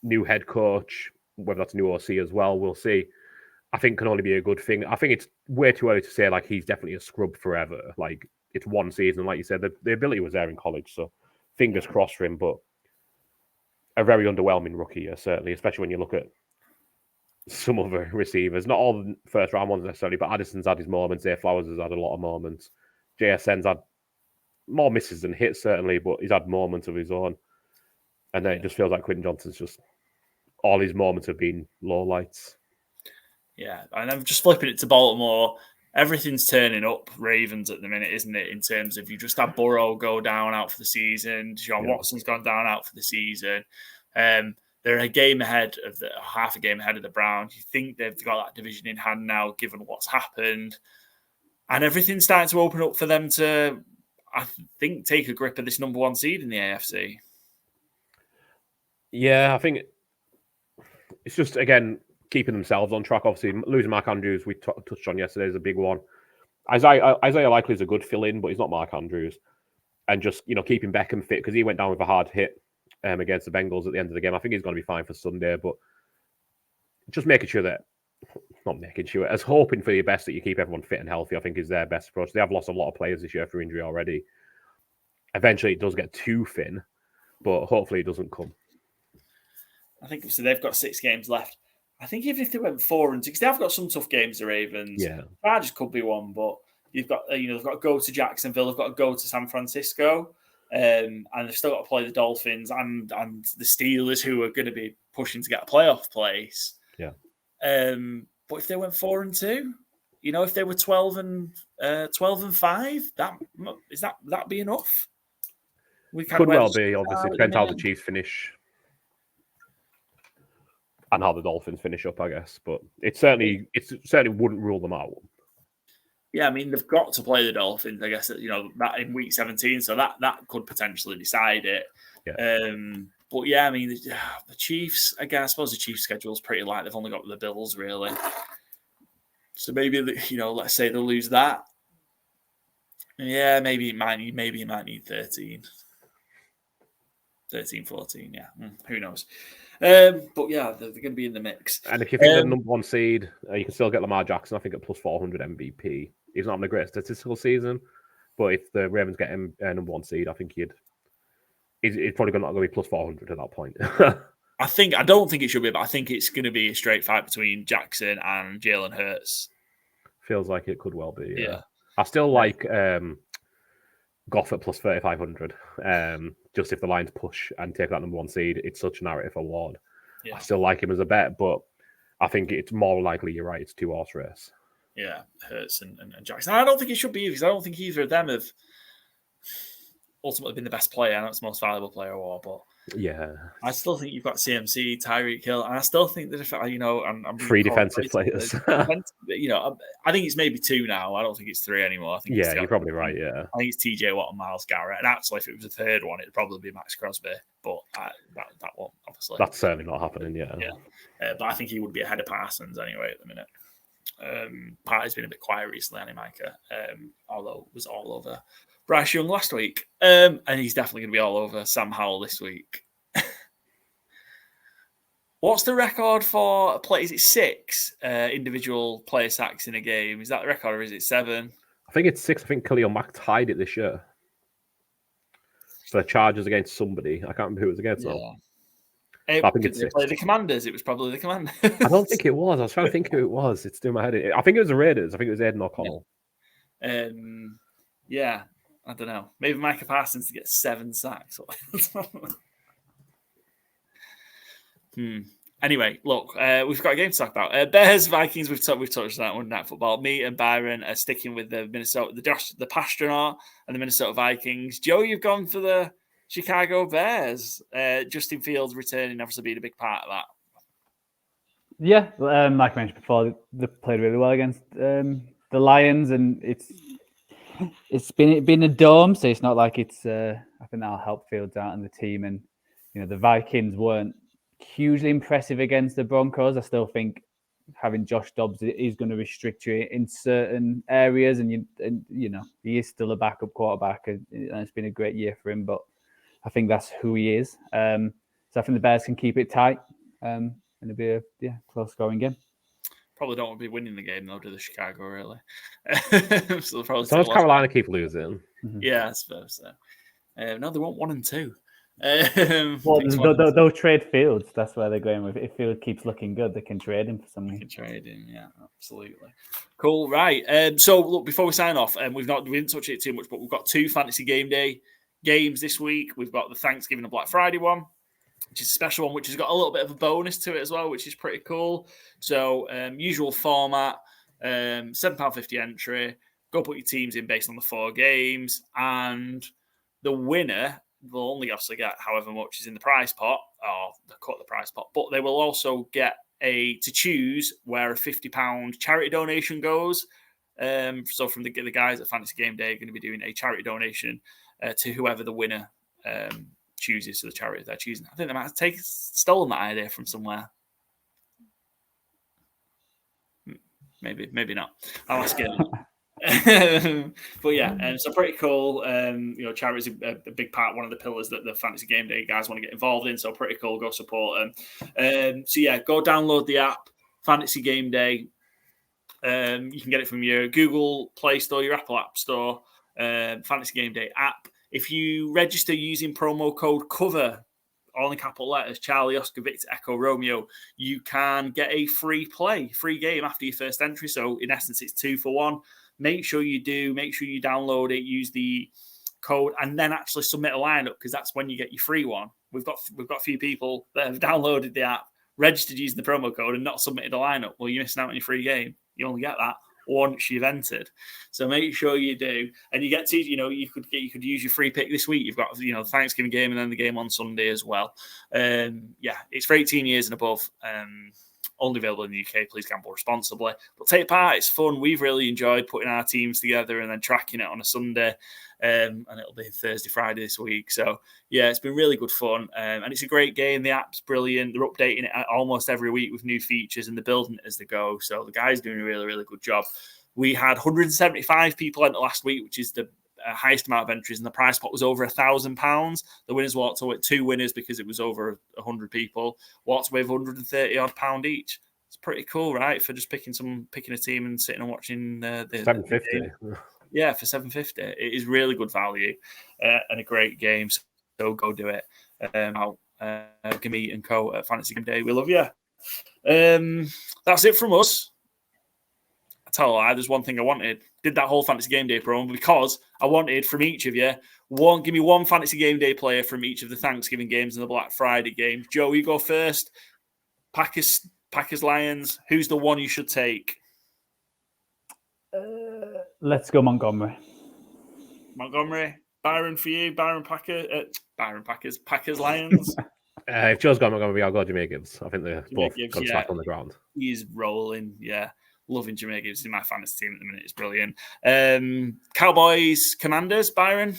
new head coach, whether that's a new OC as well, we'll see. I think can only be a good thing. I think it's way too early to say like he's definitely a scrub forever. Like, it's one season, like you said, the ability was there in college, so fingers crossed for him, but a very underwhelming rookie year, certainly, especially when you look at some other receivers. Not all the first round ones necessarily, but Addison's had his moments, Zay Flowers has had a lot of moments. JSN's had more misses than hits, certainly, but he's had moments of his own. And then it just feels like Quentin Johnston's just, all his moments have been low lights. Yeah, and I'm just flipping it to Baltimore. Everything's turning up Ravens at the minute, isn't it? In terms of you just had Burrow go down out for the season. Watson's gone down out for the season. They're a game ahead of half a game ahead of the Browns. You think they've got that division in hand now, given what's happened, and everything's starting to open up for them to, I think, take a grip of this number one seed in the AFC. Yeah, I think it's just again. Keeping themselves on track. Obviously, losing Mark Andrews, we touched on yesterday, is a big one. Isaiah Likely is a good fill-in, but he's not Mark Andrews. And just, keeping Beckham fit, because he went down with a hard hit against the Bengals at the end of the game. I think he's going to be fine for Sunday, but just making sure that, not making sure, as hoping for your best that you keep everyone fit and healthy, I think is their best approach. They have lost a lot of players this year for injury already. Eventually, it does get too thin, but hopefully it doesn't come. I think so. They've got 6 games left. I think even if they went 4-2, because they've got some tough games, the Ravens. Yeah, Chargers could be one, but you've got they've got to go to Jacksonville, they've got to go to San Francisco, and they've still got to play the Dolphins and the Steelers, who are going to be pushing to get a playoff place. Yeah. But if they went 4-2, if they were 12-5, that be enough? Could well be. Obviously, depends how the Chiefs finish. And how the Dolphins finish up, I guess. But it certainly wouldn't rule them out. Yeah, I mean, they've got to play the Dolphins, I guess, that in week 17, so that could potentially decide it. Yeah. But yeah, I mean, the Chiefs, again, I suppose the Chiefs' schedule is pretty light. They've only got the Bills, really. So maybe, let's say they'll lose that. Yeah, maybe it might need 13. 13, 14, yeah. Who knows? But yeah, they're going to be in the mix. And if you think they're the number one seed, you can still get Lamar Jackson, I think, at plus 400 MVP. He's not having a great statistical season, but if the Ravens get him number one seed, I think he's probably not going to be plus 400 at that point. I don't think it should be, but I think it's going to be a straight fight between Jackson and Jalen Hurts. Feels like it could well be. Yeah. I still like Goff at plus 3,500. Just if the Lions push and take that number one seed, it's such a narrative award. Yeah. I still like him as a bet, but I think it's more likely you're right. It's 2-horse race. Yeah, Hurts and Jackson. I don't think it should be, because I don't think either of them have ultimately been the best player. I know it's the most valuable player award, but yeah, I still think you've got CMC, Tyreek Hill, and I still think that I'm three defensive players. I think it's maybe 2 now. I don't think it's 3 anymore. I think you're probably right. Yeah, I think it's TJ Watt and Myles Garrett, and actually, if it was a third one, it'd probably be Max Crosby. But that won't, obviously. That's certainly not happening. Yeah. But I think he would be ahead of Parsons anyway at the minute. Party's been a bit quiet recently, hasn't he, Micah? Although it was all over Bryce Young last week. And he's definitely going to be all over Sam Howell this week. What's the record for play? Is it 6 individual player sacks in a game? Is that the record, or is it 7? I think it's 6. I think Khalil Mack tied it this year for the Chargers against somebody. I can't remember who it was against. I think it's 6. Play the Commanders. It was probably the Commanders. I don't think it was. I was trying to think who it was. It's doing my head in. I think it was the Raiders. I think it was Aiden O'Connell. Yeah. I don't know. Maybe Micah Parsons to get 7 sacks. Anyway, look, we've got a game to talk about. Bears, Vikings. We've touched on that one. Night football. Me and Byron are sticking with the Pastronaut and the Minnesota Vikings. Joe, you've gone for the Chicago Bears. Justin Fields returning, obviously being a big part of that. Yeah, like I mentioned before, they played really well against the Lions, and it's been a dome, so it's not like it's. I think that'll help Fields out and the team, and the Vikings weren't hugely impressive against the Broncos. I still think having Josh Dobbs is going to restrict you in certain areas, and he is still a backup quarterback, and it's been a great year for him. But I think that's who he is. So I think the Bears can keep it tight, and it'll be a close scoring game. Probably don't want to be winning the game though, do the Chicago really? So Carolina keep losing. Yeah, I suppose so. No, they want 1 and 2. They'll trade Fields. That's where they're going with. If Fields keeps looking good, they can trade him for something. They can trade him, yeah, absolutely. Cool, right. So look, before we sign off, we didn't touch it too much, but we've got 2 Fantasy Game Day games this week. We've got the Thanksgiving and Black Friday one, which is a special one, which has got a little bit of a bonus to it as well, which is pretty cool. So usual format, £7.50 entry. Go put your teams in based on the 4 games, and the winner will only obviously get however much is in the prize pot, or they cut the prize pot, but they will also get to choose where a £50 charity donation goes. So from the guys at Fantasy Gameday are going to be doing a charity donation to whoever the winner chooses, to the charity they're choosing. I think they might have stolen that idea from somewhere. Maybe not. I'll ask you. But yeah, so pretty cool. Charity is a big part, one of the pillars that the Fantasy Game Day guys want to get involved in. So pretty cool. Go support them. So yeah, go download the app, Fantasy Game Day. You can get it from your Google Play Store, your Apple App Store, Fantasy Game Day app. If you register using promo code COVER, all in capital letters, Charlie, Oscar, Victor, Echo, Romeo, you can get a free game after your first entry. So in essence, it's 2 for 1. Make sure you download it, use the code, and then actually submit a lineup, because that's when you get your free one. We've got a few people that have downloaded the app, registered using the promo code, and not submitted a lineup. Well, you're missing out on your free game. You only get that once you've entered. So make sure you do, and you get to you could use your free pick this week. You've got the Thanksgiving game and then the game on Sunday as well. It's for 18 years and above. Only available in the UK. Please gamble responsibly. But take part. It's fun. We've really enjoyed putting our teams together and then tracking it on a Sunday. And it'll be Thursday, Friday this week. So, yeah, it's been really good fun. And it's a great game. The app's brilliant. They're updating it almost every week with new features and they're building it as they go. So the guys doing a really, really good job. We had 175 people enter last week, which is the highest amount of entries, and the prize pot was over £1,000. The winners walked away, 2 winners because it was over 100 people, walked away with £130 each. It's pretty cool, right? For just picking a team and sitting and watching the 750. Yeah, for 750. It is really good value and a great game. So go do it. Gimme and Co at Fantasy Gameday. We love you. That's it from us. I tell you, there's one thing I wanted. Did that whole Fantasy Game Day promo because I wanted from each of you give me one Fantasy Game Day player from each of the Thanksgiving games and the Black Friday games. Joe, you go first. Packers, Lions. Who's the one you should take? Let's go Montgomery. Byron for you. Packers, Lions. If Joe's got Montgomery, I'll go Jameer Gibbs. I think they're both got slack on the ground. He's rolling, yeah. Loving Jameer Gibbs in my fantasy team at the minute. It's brilliant. Cowboys, Commanders, Byron?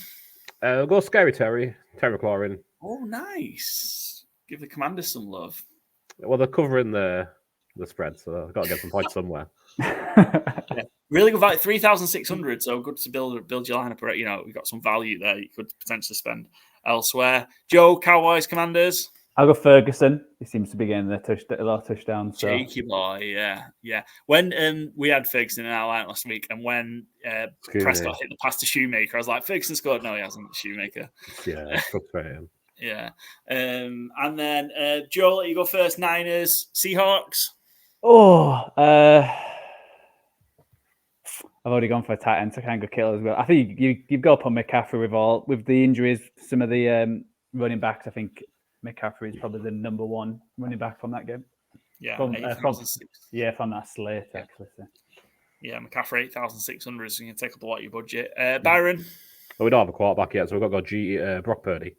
We'll go Scary Terry McLaurin. Oh, nice. Give the Commanders some love. Well, they're covering the spread, so I've got to get some points somewhere. Yeah. Really good value, 3,600. So good to build your lineup. You know, we've got some value there you could potentially spend elsewhere. Joe, Cowboys, Commanders? I'll go Ferguson. He seems to be getting a lot of touchdowns. So. Cheeky boy, yeah. When we had Ferguson in our line last week, and when Prescott hit the pass to Shoemaker, I was like, Ferguson scored. No, he hasn't. Shoemaker. Yeah, frustrating. Yeah. And then Joe, let you go first. Niners, Seahawks. I've already gone for a tight end, so I can't go kill as well. I think you've got to put McCaffrey with the injuries, some of the running backs. I think McCaffrey is probably the number one running back from that game. Yeah, from that slate, actually. So. Yeah, McCaffrey, 8,600, so you can take up a lot of your budget. Byron? Well, we don't have a quarterback yet, so we've got to go Brock Purdy.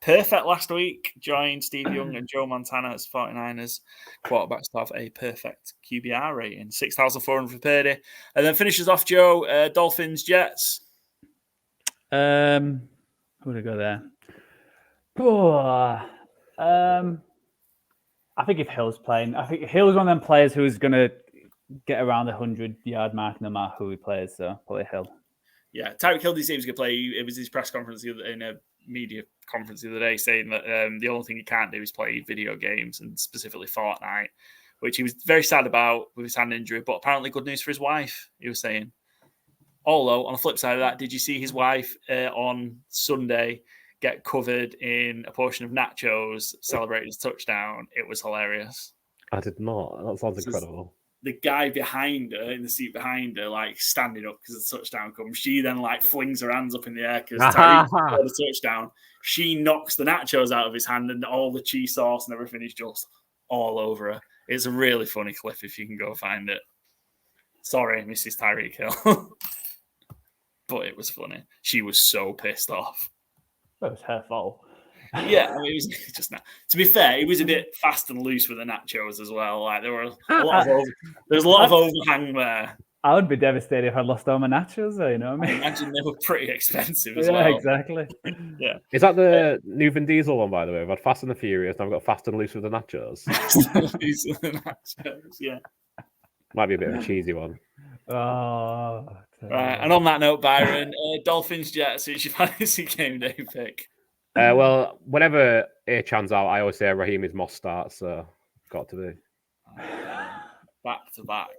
Perfect last week. Joined Steve Young and Joe Montana as 49ers quarterbacks to have a perfect QBR rating. 6,400 for Purdy. And then finishes off, Joe, Dolphins, Jets. Who would I go there? I think if Hill's playing, I think Hill's one of them players who's going to get around the 100-yard mark no matter who he plays. So probably Hill. Yeah, Tyreek Hill seems to play. It was his press conference in a media conference the other day saying that the only thing he can't do is play video games and specifically Fortnite, which he was very sad about with his hand injury. But apparently, good news for his wife. He was saying. Although on the flip side of that, did you see his wife on Sunday get covered in a portion of nachos celebrating his touchdown? It was hilarious. I did not. That sounds incredible. The guy behind her, in the seat behind her, like standing up because the touchdown comes. She then like flings her hands up in the air because Tyreek scored the touchdown. She knocks the nachos out of his hand and all the cheese sauce and everything is just all over her. It's a really funny clip if you can go find it. Sorry, Mrs. Tyreek Hill. But it was funny. She was so pissed off. That was her fault. Yeah, I mean, it was just not. To be fair, it was a bit fast and loose with the nachos as well. Like there was a lot of overhang there. I would be devastated if I lost all my nachos. You know what I mean? I imagine they were pretty expensive as well. Yeah, exactly. Yeah. Is that the new Vin Diesel one, by the way? We've had Fast and the Furious, now we've got Fast and Loose with the nachos. Yeah. Might be a bit of a cheesy one. Oh. Right, and on that note, Byron, Dolphins Jets, it's your fantasy game day pick. Well, whenever A-Chan's out, I always say Raheem is Moss starts, so got to be. Back to back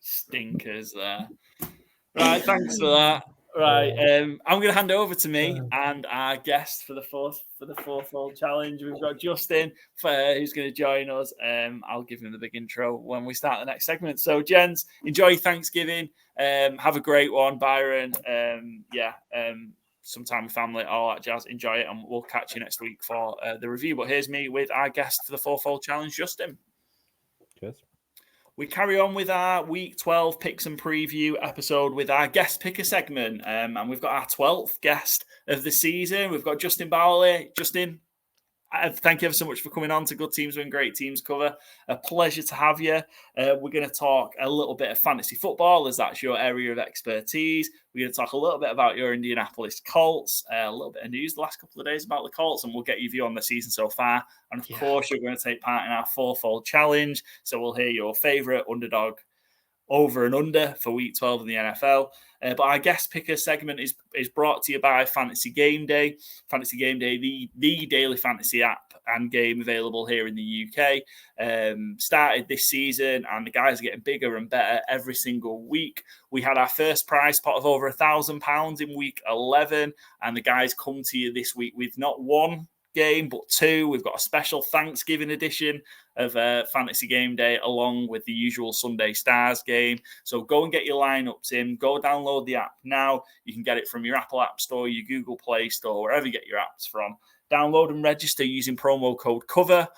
stinkers there. Right, thanks for that. Right, I'm going to hand over to me and our guest for the FourFold challenge. We've got Justin, who's going to join us. I'll give him the big intro when we start the next segment. So, gents, enjoy Thanksgiving. Have a great one, Byron. Some time with family, all that jazz. Enjoy it, and we'll catch you next week for the review. But here's me with our guest for the FourFold challenge, Justin. Cheers. We carry on with our Week 12 Picks and Preview episode with our guest picker segment. And we've got our 12th guest of the season. We've got Justin Bauerle. Justin, Thank you ever so much for coming on to Good Teams Win Great Teams cover. A pleasure to have you. We're going to talk a little bit of fantasy football, as that's your area of expertise. We're going to talk a little bit about your Indianapolis Colts, a little bit of news the last couple of days about the Colts, and we'll get your view on the season so far. And of course, you're going to take part in our FourFold challenge. So we'll hear your favorite underdog over and under for week 12 in the NFL. But our guest picker segment is brought to you by Fantasy Gameday. Fantasy Gameday, the daily fantasy app and game available here in the UK. Started this season, and the guys are getting bigger and better every single week. We had our first prize pot of over £1,000 in week 11, and the guys come to you this week with not one game but two. We've got a special Thanksgiving edition of Fantasy Game Day along with the usual Sunday Stars game. So go and get your lineups in. Go download the app now. You can get it from your Apple App Store, your Google Play Store, wherever you get your apps from. Download and register using promo code COVER,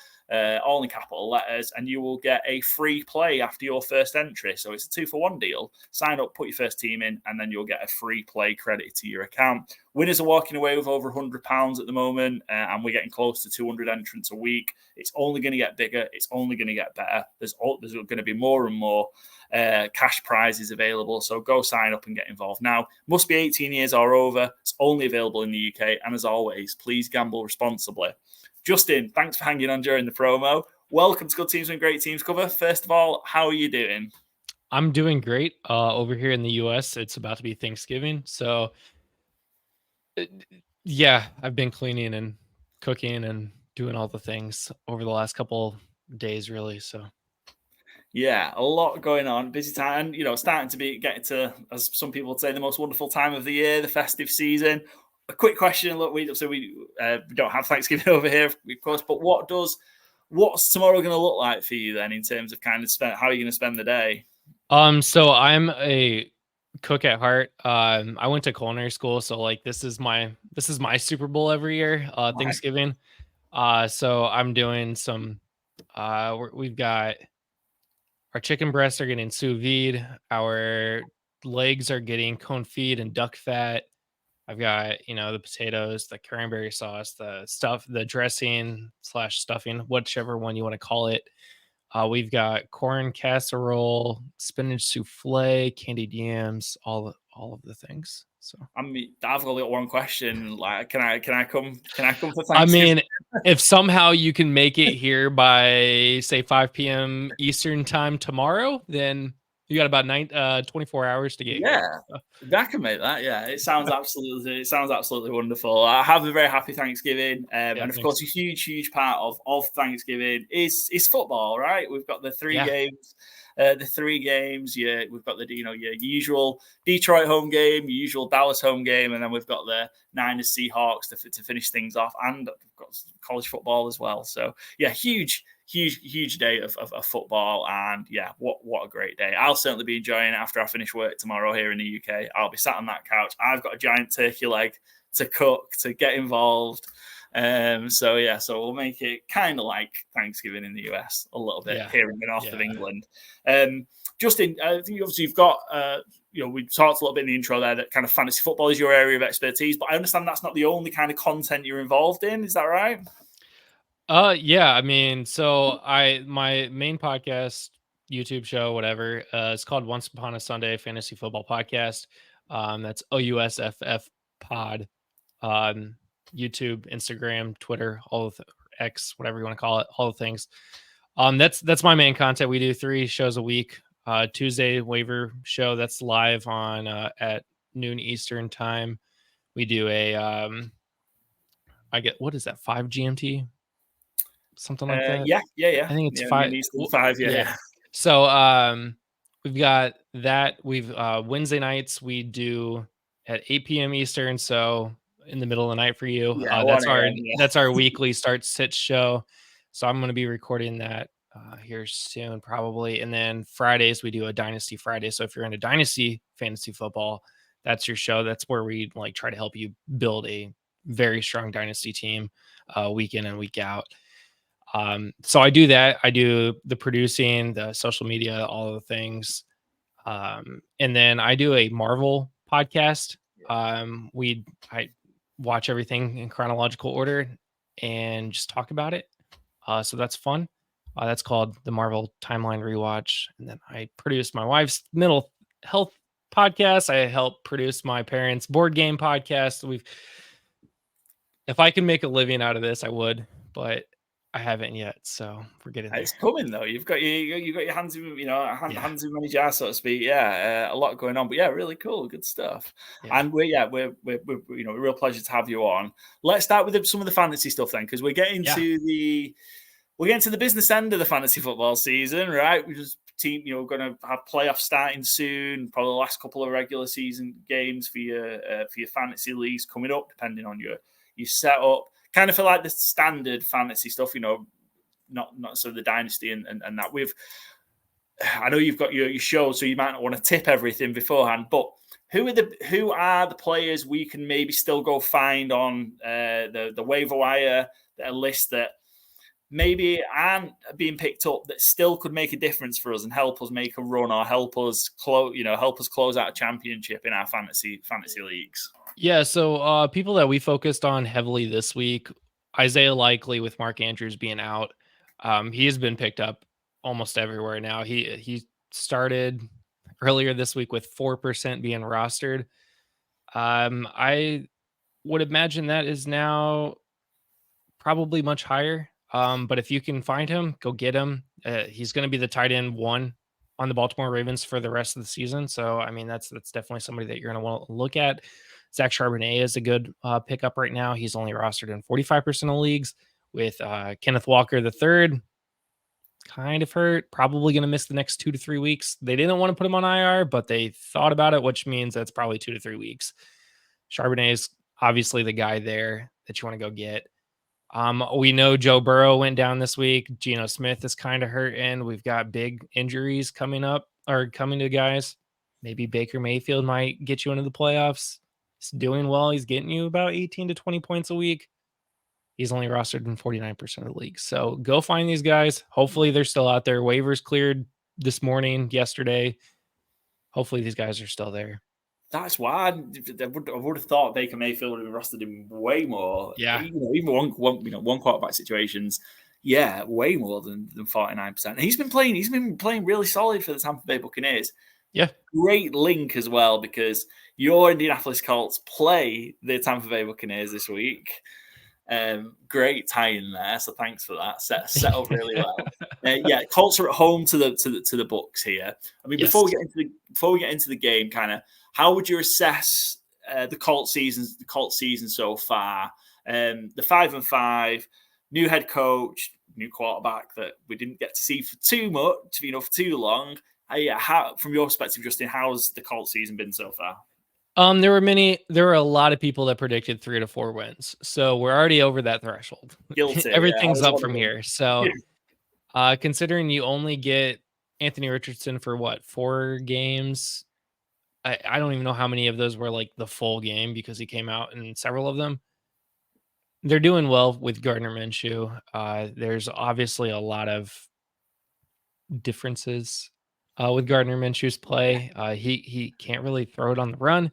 all in capital letters, and you will get a free play after your first entry. So it's a 2-for-1 deal. Sign up, put your first team in, and then you'll get a free play credited to your account. Winners are walking away with over £100 at the moment, and we're getting close to 200 entrants a week. It's only going to get bigger. It's only going to get better. There's going to be more and more cash prizes available. So go sign up and get involved now. Must be 18 years or over. It's only available in the UK. And as always, please gamble responsibly. Justin, thanks for hanging on during the promo. Welcome to Good Teams and Great Teams cover. First of all, how are you doing? I'm doing great. Over here in the US, it's about to be Thanksgiving. So, yeah, I've been cleaning and cooking and doing all the things over the last couple days, really. So, yeah, a lot going on. Busy time. And, starting to getting to, as some people would say, the most wonderful time of the year, the festive season. A quick question. Look, we don't have Thanksgiving over here, of course, but what's tomorrow going to look like for you then in terms of how are you going to spend the day? So I'm a cook at heart. I went to culinary school, so like this is my Super Bowl every year, Thanksgiving. So I'm doing some. We've got our chicken breasts are getting sous vide. Our legs are getting confit and duck fat. I've got, the potatoes, the cranberry sauce, the dressing / stuffing, whichever one you want to call it. We've got corn casserole, spinach souffle, candied yams, all of the things. So I've got one question. Like, can I come for Thanksgiving? I mean, if somehow you can make it here by say 5 p.m. Eastern time tomorrow, then you got about 24 hours to get here. I can make that. Yeah, it sounds absolutely wonderful. I have a very happy Thanksgiving, and of course, a huge part of Thanksgiving is football. Right, we've got the three games. We've got the your usual Detroit home game, your usual Dallas home game, and then we've got the Niners Seahawks to finish things off, and we've got college football as well. So yeah, huge day of football, and what a great day. I'll certainly be enjoying it after I finish work tomorrow here in the UK. I'll be sat on that couch. I've got a giant turkey leg to cook, to get involved. So we'll make it kind of like Thanksgiving in the US a little bit here in the north of England. Justin, I think obviously you've got we talked a little bit in the intro there that kind of fantasy football is your area of expertise, but I understand that's not the only kind of content you're involved in. Is that right? I mean, so my main podcast, YouTube show, whatever, it's called Once Upon a Sunday Fantasy Football Podcast. That's OUSFF Pod. YouTube, Instagram, Twitter, all of X, whatever you want to call it, all the things. That's my main content. We do 3 shows a week. Tuesday waiver show that's live on at noon Eastern time. We do a what is that, 5 GMT? Something like that. Yeah. I think it's 5. Eastern 5, yeah. So we've got that. We've Wednesday nights we do at 8 p.m. Eastern, so in the middle of the night for you. That's our weekly start sit show. So I'm going to be recording that here soon, probably. And then Fridays we do a Dynasty Friday. So if you're into Dynasty fantasy football, that's your show. That's where we try to help you build a very strong Dynasty team week in and week out. So I do that. I do the producing, the social media, all of the things. And then I do a Marvel podcast. I watch everything in chronological order. and just talk about it. So that's fun. That's called the Marvel Timeline Rewatch. And then I produce my wife's mental health podcast. I help produce my parents' board game podcast. If I can make a living out of this, I would, but I haven't yet. So we're getting there. It's coming though. You've got your hands in, hands in many jars, so to speak. Yeah, a lot going on, but yeah, really cool, good stuff. Yeah. And we're a real pleasure to have you on. Let's start with some of the fantasy stuff then, because we're getting to the business end of the fantasy football season, right? We just we're going to have playoffs starting soon. Probably the last couple of regular season games for your fantasy leagues coming up, depending on your setup. Kind of feel like the standard fantasy stuff, not sort of the dynasty and that. I know you've got your show, so you might not want to tip everything beforehand, but who are the players we can maybe still go find on the waiver wire, a list that maybe aren't being picked up that still could make a difference for us and help us make a run or help us close out a championship in our fantasy leagues? Yeah, so people that we focused on heavily this week, Isaiah Likely with Mark Andrews being out. He has been picked up almost everywhere now. He started earlier this week with 4% being rostered. I would imagine that is now probably much higher. But if you can find him, go get him. He's going to be the tight end 1 on the Baltimore Ravens for the rest of the season. So, I mean, that's definitely somebody that you're going to want to look at. Zach Charbonnet is a good pickup right now. He's only rostered in 45% of leagues with Kenneth Walker III. Kind of hurt. Probably going to miss the next 2 to 3 weeks. They didn't want to put him on IR, but they thought about it, which means that's probably 2 to 3 weeks. Charbonnet is obviously the guy there that you want to go get. We know Joe Burrow went down this week. Geno Smith is kind of hurting. We've got big injuries coming to guys. Maybe Baker Mayfield might get you into the playoffs. He's doing well. He's getting you about 18 to 20 points a week. He's only rostered in 49% of the league. So go find these guys. Hopefully they're still out there. Waivers cleared yesterday. Hopefully these guys are still there. That's why I would have thought Baker Mayfield would have rostered him way more. Yeah, even one quarterback situations, way more than 49%. He's been playing really solid for the Tampa Bay Buccaneers. Yeah, great link as well because your Indianapolis Colts play the Tampa Bay Buccaneers this week. Great tie-in there, so thanks for that. Set up really well. Colts are at home to the Bucs here. I mean, before we get into the game, kind of, how would you assess the Colts season so far? The 5-5, new head coach, new quarterback that we didn't get to see for too long. How, from your perspective, Justin, how's the Colts season been so far? There were a lot of people that predicted 3 to 4 wins. So we're already over that threshold. Guilty. Everything's up from here. So considering you only get Anthony Richardson for 4 games, I don't even know how many of those were like the full game because he came out in several of them. They're doing well with Gardner Minshew. There's obviously a lot of differences with Gardner Minshew's play. He can't really throw it on the run.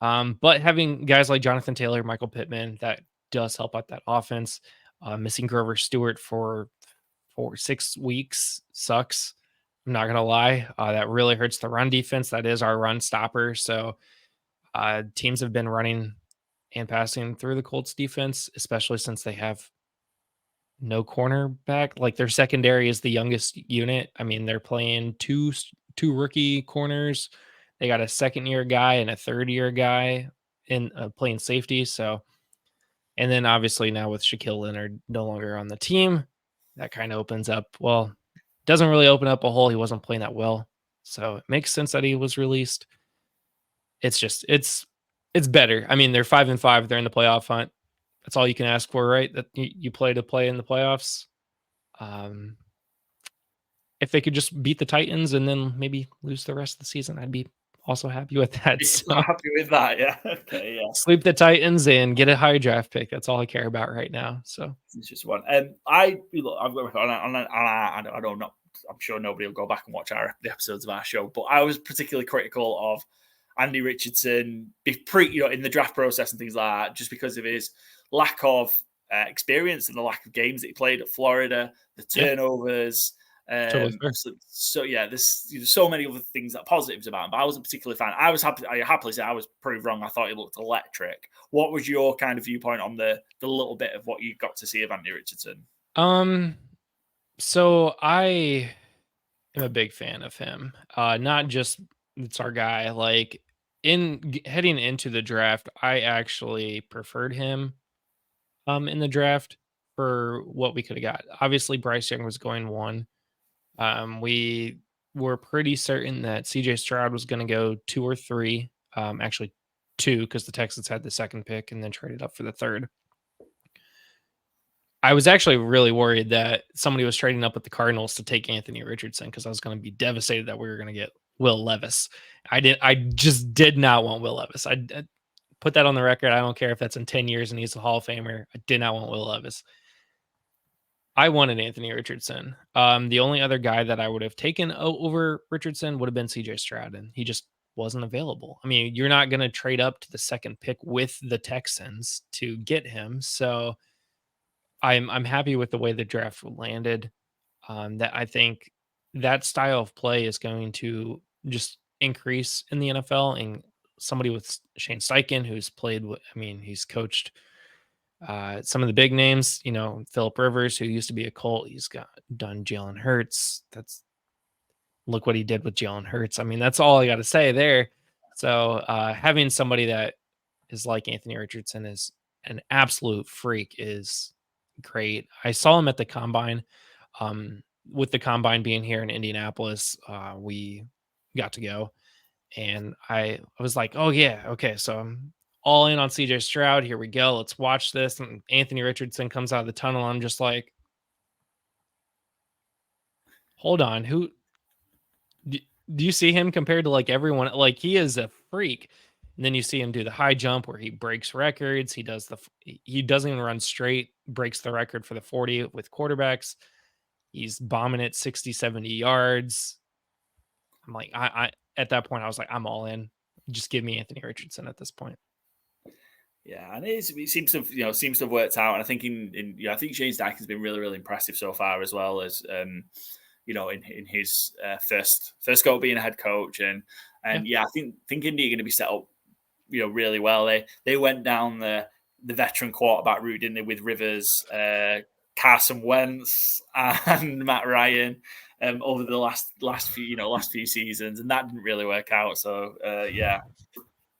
But having guys like Jonathan Taylor, Michael Pittman, that does help out that offense. Missing Grover Stewart for 6 weeks sucks. I'm not going to lie. That really hurts the run defense. That is our run stopper. So teams have been running and passing through the Colts defense, especially since they have no cornerback. Like their secondary is the youngest unit. I mean, they're playing two rookie corners. They got a 2nd-year guy and a 3rd-year guy in playing safety. So, and then obviously now with Shaquille Leonard no longer on the team, that kind of opens up. Well, doesn't really open up a hole. He wasn't playing that well. So it makes sense that he was released. It's just, it's better. I mean, they're 5-5. They're in the playoff hunt. That's all you can ask for, right? That you play to play in the playoffs. If they could just beat the Titans and then maybe lose the rest of the season, I'd be also happy with that. So, happy with that, yeah. Okay, yeah. Sweep the Titans and get a high draft pick. That's all I care about right now. So it's just one. I'm sure nobody will go back and watch the episodes of our show, but I was particularly critical of Andy Richardson in the draft process and things like that, just because of his lack of experience and the lack of games that he played at Florida, the turnovers. Totally fair. So yeah, there's so many other things that are positives about him, but I wasn't particularly fan. I happily say I was proved wrong. I thought he looked electric. What was your kind of viewpoint on the little bit of what you got to see of Anthony Richardson? So I am a big fan of him. Not just it's our guy. Like heading into the draft, I actually preferred him in the draft for what we could have got. Obviously, Bryce Young was going 1. We were pretty certain that CJ Stroud was going to go 2 or 3. Actually 2, because the Texans had the 2nd pick and then traded up for the 3rd. I was actually really worried that somebody was trading up with the Cardinals to take Anthony Richardson, because I was going to be devastated that we were going to get Will Levis. I just did not want Will Levis. I put that on the record. I don't care if that's in 10 years and he's a Hall of Famer. I did not want Will Levis. I wanted Anthony Richardson. The only other guy that I would have taken over Richardson would have been CJ Stroud, and he just wasn't available. I mean, you're not going to trade up to the 2nd pick with the Texans to get him. So I'm happy with the way the draft landed. That I think that style of play is going to just increase in the NFL. And somebody with Shane Steichen, who's played, he's coached some of the big names, Phillip Rivers, who used to be a Colt. He's done Jalen Hurts. Look what he did with Jalen Hurts. I mean, that's all I got to say there. So having somebody that is like Anthony Richardson is an absolute freak is great. I saw him at the Combine. With the Combine being here in Indianapolis, we got to go. And I was like, oh, yeah, okay, so I'm all in on CJ Stroud. Here we go. Let's watch this. And Anthony Richardson comes out of the tunnel. I'm just like, hold on. Who do you see him compared to like everyone? Like, he is a freak. And then you see him do the high jump where he breaks records. He doesn't even run straight, breaks the record for the 40 with quarterbacks. He's bombing it 60, 70 yards. I'm like, I at that point, I was like, I'm all in. Just give me Anthony Richardson at this point. Yeah, and it seems to have worked out. And I think I think Shane Steichen's been really, really impressive so far, as well as in his first go being a head coach. And I think Indy are going to be set up, really well. They went down the veteran quarterback route, didn't they, with Rivers, Carson Wentz, and Matt Ryan over the last few seasons, and that didn't really work out. So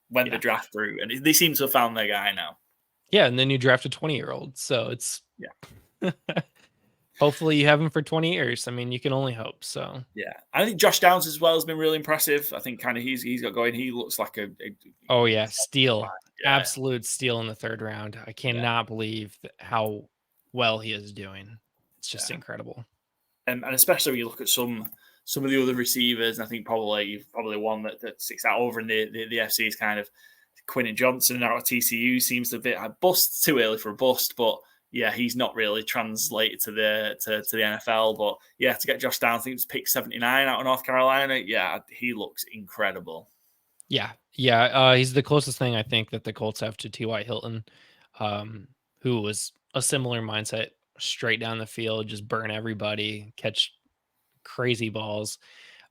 went the draft through, and they seem to have found their guy now. Yeah, and then you draft a 20-year-old, so it's hopefully you have him for 20 years. I mean, you can only hope. So yeah, I think Josh Downs as well has been really impressive. I think kind of he's got going. He looks like a steal, absolute steal in the 3rd round. I cannot believe how well he is doing. It's just incredible. And especially when you look at some of the other receivers, and I think probably one that sticks out over in the FC is kind of Quinton Johnson out of TCU. Seems a bit bust, too early for a bust, but yeah, he's not really translated to the NFL. But yeah, to get Josh Downs, I think it was pick 79 out of North Carolina. Yeah, he looks incredible. Yeah. He's the closest thing I think that the Colts have to T.Y. Hilton, who was a similar mindset, straight down the field, just burn everybody, catch crazy balls.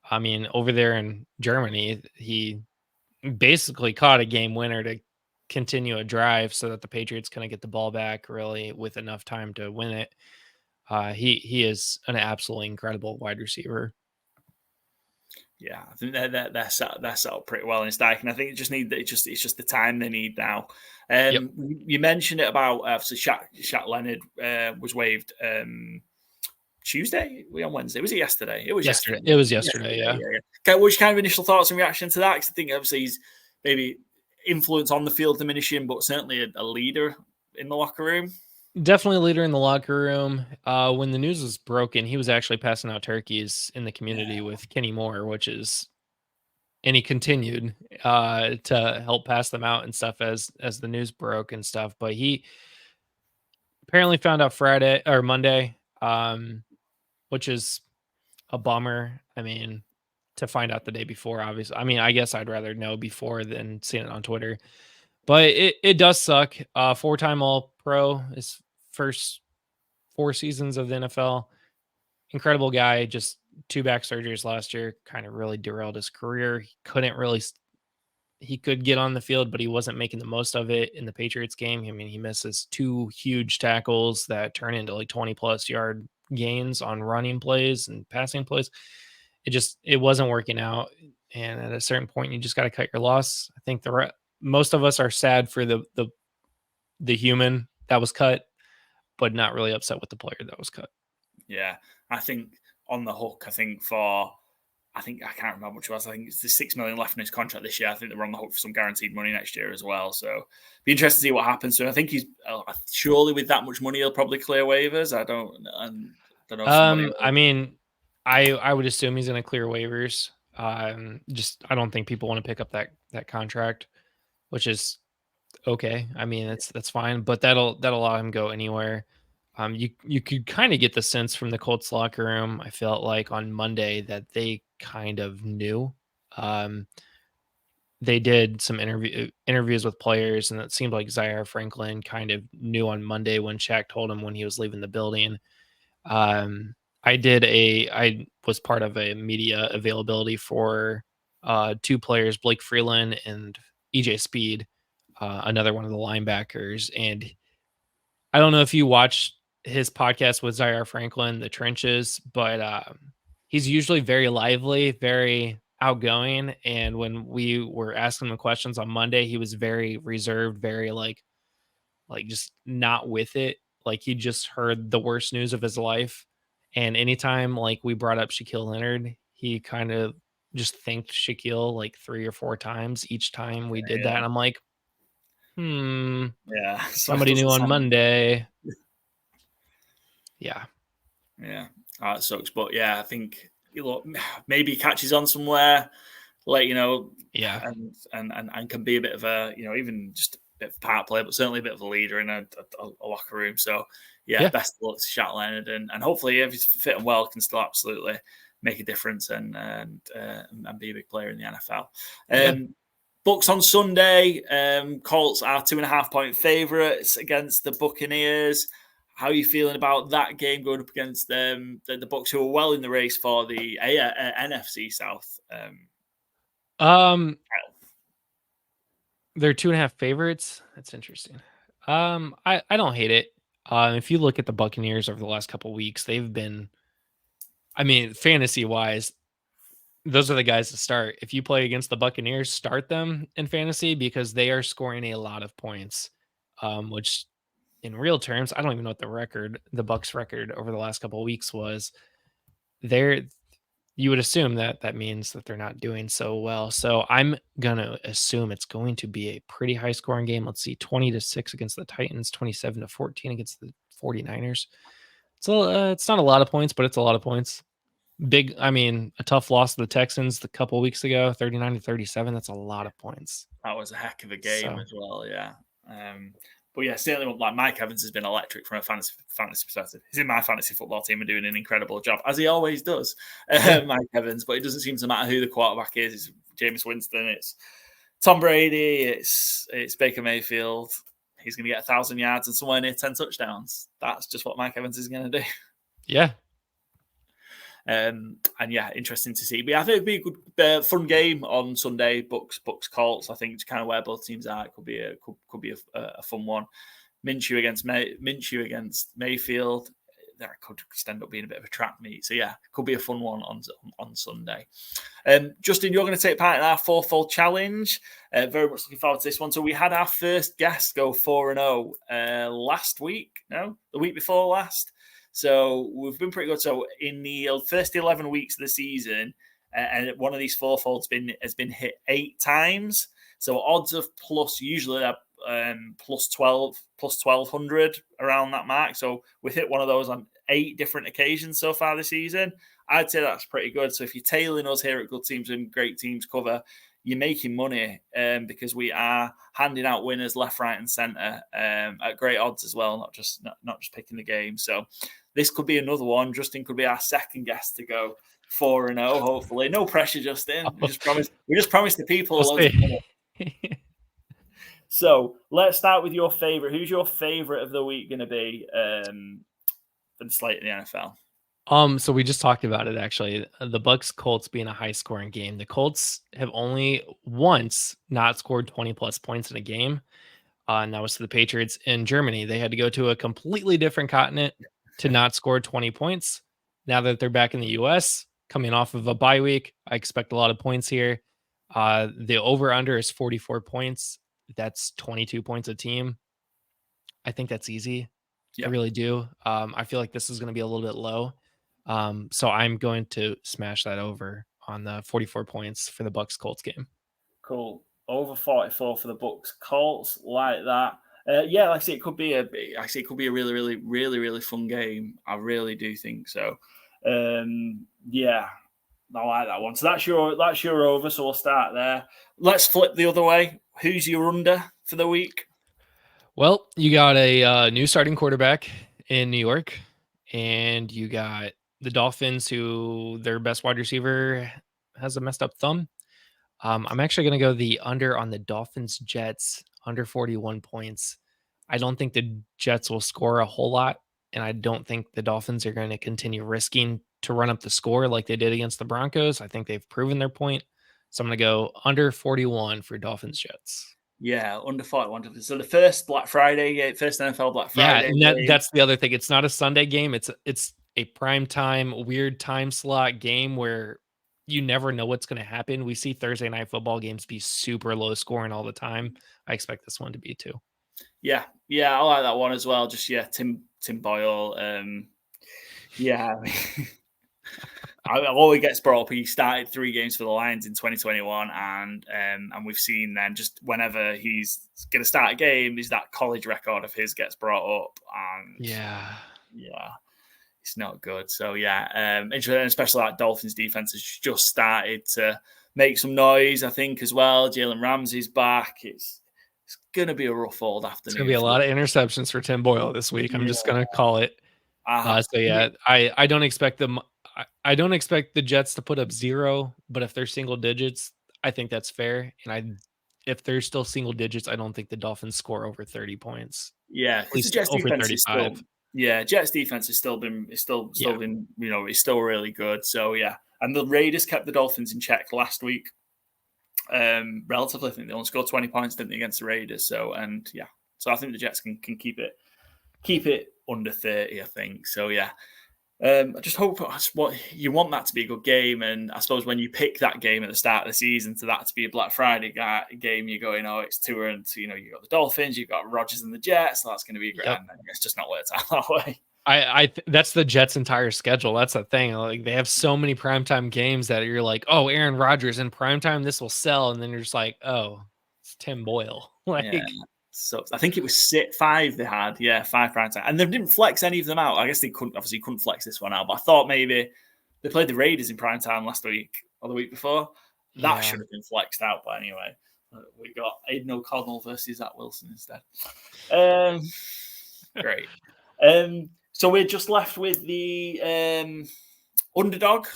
I mean, over there in Germany, he basically caught a game winner to continue a drive so that the Patriots couldn't get the ball back really with enough time to win it. He is an absolutely incredible wide receiver. Yeah, I think they're set up pretty well in Steichen. I think it's just the time they need now. You mentioned it about obviously Shaq Leonard was waived Tuesday. We on Wednesday? Was it yesterday? It was yesterday. It was yesterday. Yeah. Okay, what's your kind of initial thoughts and reaction to that? Because I think obviously he's maybe influence on the field diminishing, but certainly a leader in the locker room. Definitely a leader in the locker room. When the news was broken, he was actually passing out turkeys in the community with Kenny Moore, and he continued to help pass them out and stuff as the news broke and stuff. But he apparently found out Friday or Monday, which is a bummer. I mean, to find out the day before, obviously. I mean, I guess I'd rather know before than seeing it on Twitter. But it does suck. 4-time All-Pro is first 4 seasons of the NFL. Incredible guy, just 2 back surgeries last year, kind of really derailed his career. He could get on the field, but he wasn't making the most of it in the Patriots game. I mean, he misses 2 huge tackles that turn into like 20+ yard gains on running plays and passing plays. It wasn't working out. And at a certain point, you just got to cut your loss. I think most of us are sad for the human that was cut, but not really upset with the player that was cut. Yeah, I think on the hook, I can't remember how much it was. I think it's the $6 million left in his contract this year. I think they're on the hook for some guaranteed money next year as well. So be interested to see what happens. So I think he's surely with that much money, he'll probably clear waivers. I don't know. I mean, I would assume he's going to clear waivers. I don't think people want to pick up that contract, which is okay. I mean, that's fine, but that'll allow him go anywhere. You could kind of get the sense from the Colts locker room, I felt like on Monday, that they kind of knew. They did some interviews with players, and it seemed like Zaire Franklin kind of knew on Monday when Shaq told him when he was leaving the building. I was part of a media availability for 2 players, Blake Freeland and EJ Speed, another one of the linebackers. And I don't know if you watched his podcast with Zaire Franklin, The Trenches, but he's usually very lively, very outgoing. And when we were asking him questions on Monday, he was very reserved, very like just not with it. Like he just heard the worst news of his life. And anytime like we brought up Shaquille Leonard, he kind of just thanked Shaquille like 3 or 4 times each time we did that. And I'm like, yeah, somebody knew on Monday. Yeah. It sucks, but yeah, I think maybe he catches on somewhere, yeah, and can be a bit of a even just a bit of a part player, but certainly a bit of a leader in a locker room. So yeah, best of luck to Shaq Leonard, and hopefully if he's fit and well, can still absolutely make a difference and be a big player in the NFL. Bucks on Sunday. Colts are 2.5-point favorites against the Buccaneers. How are you feeling about that game going up against the Bucks, who are well in the race for the NFC South? They're 2.5 favorites. That's interesting. I don't hate it. If you look at the Buccaneers over the last couple of weeks, they've been, I mean, fantasy wise, those are the guys to start. If you play against the Buccaneers, start them in fantasy because they are scoring a lot of points, which in real terms, I don't even know what the Bucks record over the last couple of weeks was. You would assume that means that they're not doing so well. So I'm going to assume it's going to be a pretty high scoring game. Let's see, 20-6 against the Titans, 27-14 against the 49ers. So it's not a lot of points, but it's a lot of points. A tough loss to the Texans a couple of weeks ago, 39-37. That's a lot of points. That was a heck of a game as well. Yeah. But yeah, certainly like Mike Evans has been electric from a fantasy perspective. He's in my fantasy football team and doing an incredible job, as he always does, Mike Evans. But it doesn't seem to matter who the quarterback is. It's Jameis Winston, it's Tom Brady, it's Baker Mayfield. He's going to get 1,000 yards and somewhere near 10 touchdowns. That's just what Mike Evans is going to do. Yeah. And yeah, interesting to see. But I think it'd be a good, fun game on Sunday. Bucks Colts. I think it's kind of where both teams are. It could be a fun one. Minshew against Mayfield. That could end up being a bit of a trap meet. So yeah, it could be a fun one on Sunday. Justin, you're going to take part in our FourFold challenge. Very much looking forward to this one. So we had our first guest go 4-0 last week. No, the week before last. So we've been pretty good. So in the first 11 weeks of the season, and one of these FourFolds has been hit 8 times. So odds of plus usually plus 1,200 around that mark. So we've hit one of those on 8 different occasions so far this season. I'd say that's pretty good. So if you're tailing us here at Good Teams and Great Teams Cover, you're making money because we are handing out winners left, right, and centre at great odds as well, not just picking the game. So this could be another one. Justin could be our second guest to go 4-0. Hopefully, no pressure, Justin. We just promised the people loads of money. So let's start with your favorite. Who's your favorite of the week going to be for the slate in the NFL? So we just talked about it actually. The Bucks Colts being a high scoring game. The Colts have only once not scored 20 plus points in a game. And that was to the Patriots in Germany. They had to go to a completely different continent to not score 20 points. Now that they're back in the US, coming off of a bye week, I expect a lot of points here. The over under is 44 points. That's 22 points a team. I think that's easy. I really do. I feel like this is going to be a little bit low. So I'm going to smash that over on the 44 points for the Bucks Colts game. Cool. Over 44 for the Bucks Colts, like that. Yeah, like I say, it could be a really, really, really, really fun game. I really do think so. Yeah, I like that one. So that's your over. So we'll start there. Let's flip the other way. Who's your under for the week? Well, you got a new starting quarterback in New York, and you got the Dolphins, who their best wide receiver has a messed up thumb. I'm actually going to go the under on the Dolphins Jets, under 41 points. I don't think the Jets will score a whole lot, and I don't think the Dolphins are going to continue risking to run up the score like they did against the Broncos. I think they've proven their point. So I'm going to go under 41 for Dolphins Jets. Yeah, under 41. So the first Black Friday, first NFL Black Friday. Yeah, and that's the other thing. It's not a Sunday game. It's a prime time, weird time slot game where you never know what's going to happen. We see Thursday night football games be super low scoring all the time. I expect this one to be too. Yeah, I like that one as well. Just Tim Boyle. Yeah, I always gets brought up. He started 3 games for the Lions in 2021, and we've seen then just whenever he's going to start a game, is that college record of his gets brought up, and yeah, it's not good. So especially that Dolphins defense has just started to make some noise, I think, as well. Jalen Ramsey's back. It's going to be a rough old afternoon. It's going to be a lot of interceptions for Tim Boyle this week. I'm just going to call it. I don't expect them. I don't expect the Jets to put up 0, but if they're single digits, I think that's fair. And if they're still single digits, I don't think the Dolphins score over 30 points. Yeah, at least over 35. Jets defense has still been, it's still really good. So yeah, and the Raiders kept the Dolphins in check last week. Relatively, I think they only scored 20 points, didn't they, against the Raiders? So I think the Jets can keep it under 30, I think. So yeah. I just hope what you want that to be a good game, and I suppose when you pick that game at the start of the season to that to be a Black Friday game, you're going, it's 2 and 2. You got the Dolphins, you've got Rodgers and the Jets, so that's going to be great. Yep. And it's just not worked out that way. That's the Jets' entire schedule. That's the thing. Like, they have so many primetime games that you're like, oh, Aaron Rodgers in primetime, this will sell, and then you're just like, oh, it's Tim Boyle. So I think it was 5 they had. Yeah, 5 prime time. And they didn't flex any of them out. I guess they couldn't flex this one out. But I thought maybe they played the Raiders in prime time last week or the week before. That should have been flexed out. But anyway, we got Aiden O'Connell versus Zach Wilson instead. Great. So we're just left with the underdog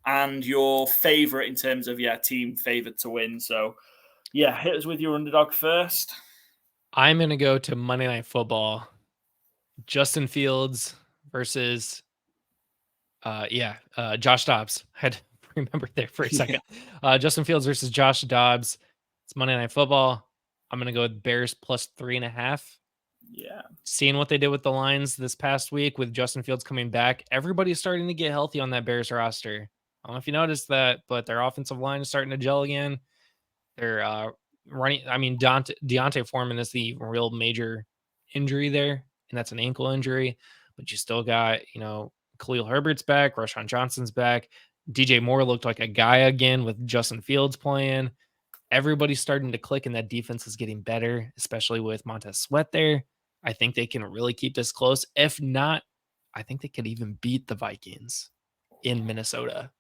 and your favourite in terms of team favoured to win. So hit us with your underdog first. I'm going to go to Monday Night Football. Justin Fields versus, Josh Dobbs. I had to remember there for a second. Justin Fields versus Josh Dobbs. It's Monday Night Football. I'm going to go with Bears plus 3.5. Yeah. Seeing what they did with the Lions this past week with Justin Fields coming back, everybody's starting to get healthy on that Bears roster. I don't know if you noticed that, but their offensive line is starting to gel again. They're running. I mean, Deontay Foreman is the real major injury there, and that's an ankle injury. But you still got, Khalil Herbert's back, Rashawn Johnson's back. DJ Moore looked like a guy again with Justin Fields playing. Everybody's starting to click, and that defense is getting better, especially with Montez Sweat there. I think they can really keep this close. If not, I think they could even beat the Vikings in Minnesota.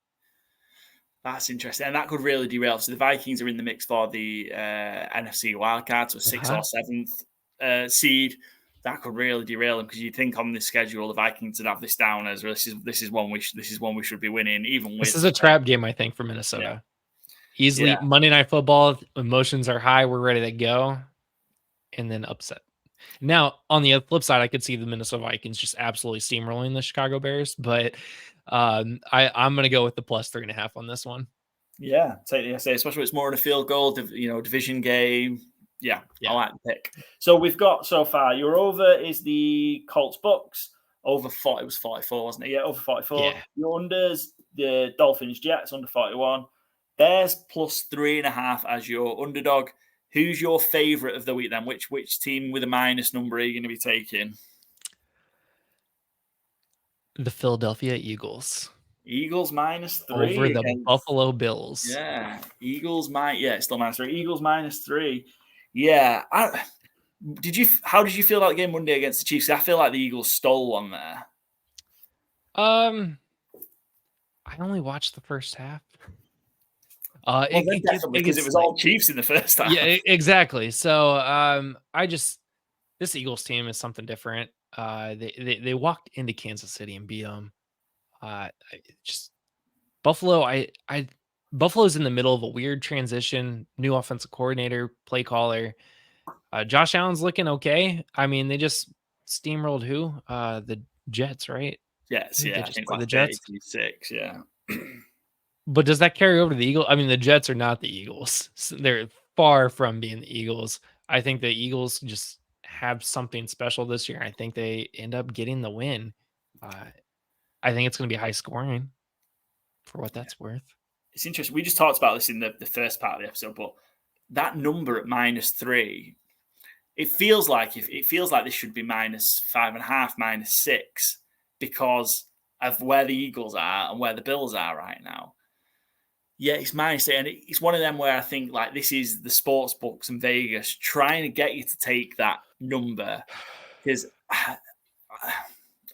That's interesting. And that could really derail. So the Vikings are in the mix for the NFC wildcard, so 6th or 7th seed. That could really derail them, because you think on this schedule the Vikings would have this down as this is one we should be winning. Even with this is a trap game, I think, for Minnesota. Easily Monday Night Football, emotions are high. We're ready to go. and then upset. Now, on the flip side, I could see the Minnesota Vikings just absolutely steamrolling the Chicago Bears, but I'm going to go with the +3.5 on this one. Yeah, totally. I say, especially when it's more in a field goal, division game. Yeah, I like the pick. So we've got so far, your over is the Colts Bucks. Over 40, it was 44, wasn't it? Yeah, over 44. Yeah. Your unders, the Dolphins Jets under 41. Bears +3.5 as your underdog. Who's your favorite of the week then? Which team with a minus number are you going to be taking? The Philadelphia Eagles. Eagles -3 over the Buffalo Bills. Yeah, Eagles it's still -3. Eagles -3. Yeah, how did you feel about the game Monday against the Chiefs? I feel like the Eagles stole one there. I only watched the first half. Definitely because it was all Chiefs in the first half. Yeah, exactly. So this Eagles team is something different. They walked into Kansas City and beat them. Just Buffalo. Buffalo's in the middle of a weird transition. New offensive coordinator, play caller. Josh Allen's looking okay. I mean, they just steamrolled who? The Jets, right? Jets, yeah. I think the Jets. 6, yeah. But does that carry over to the Eagles? I mean, the Jets are not the Eagles. They're far from being the Eagles. I think the Eagles just have something special this year. I think they end up getting the win. I think it's going to be high scoring for what that's worth. It's interesting. We just talked about this in the first part of the episode, but that number at -3, it feels like this should be -5.5, -6 because of where the Eagles are and where the Bills are right now. Yeah, it's -8, and it's one of them where I think like this is the sports books in Vegas trying to get you to take that number because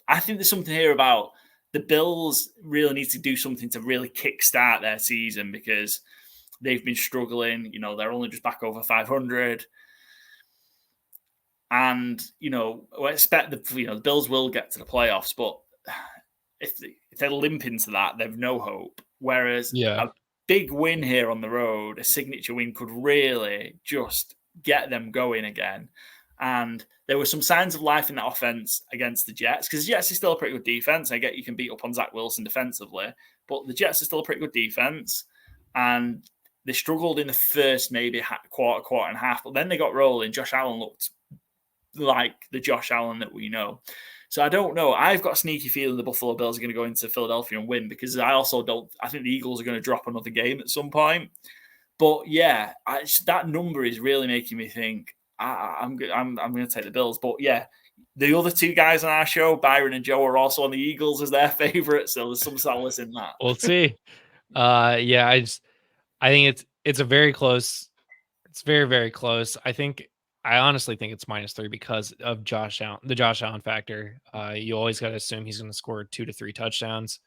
I think there's something here about the Bills really need to do something to really kickstart their season because they've been struggling. They're only just back over 500. And, I expect the Bills will get to the playoffs, but if they limp into that, they've no hope. Whereas a big win here on the road, a signature win, could really just get them going again. And there were some signs of life in that offense against the Jets because the Jets is still a pretty good defense. I get you can beat up on Zach Wilson defensively, but the Jets are still a pretty good defense. And they struggled in the first maybe quarter and a half, but then they got rolling. Josh Allen looked like the Josh Allen that we know. So I don't know. I've got a sneaky feeling the Buffalo Bills are going to go into Philadelphia and win because I think the Eagles are going to drop another game at some point. But yeah, that number is really making me think I'm going to take the Bills. But yeah, the other two guys on our show, Byron and Joe, are also on the Eagles as their favorite. So there's some solace in that. We'll see. I think it's a very close. It's very, very close. I honestly think it's -3 because of Josh Allen, the Josh Allen factor. You always got to assume he's going to score 2 to 3 touchdowns.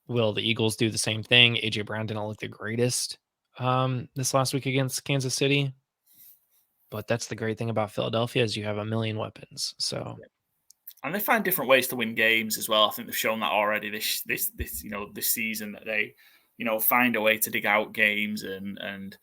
Will the Eagles do the same thing? AJ Brown didn't look the greatest this last week against Kansas City. But that's the great thing about Philadelphia is you have a million weapons. So, and they find different ways to win games as well. I think they've shown that already this season that they find a way to dig out games and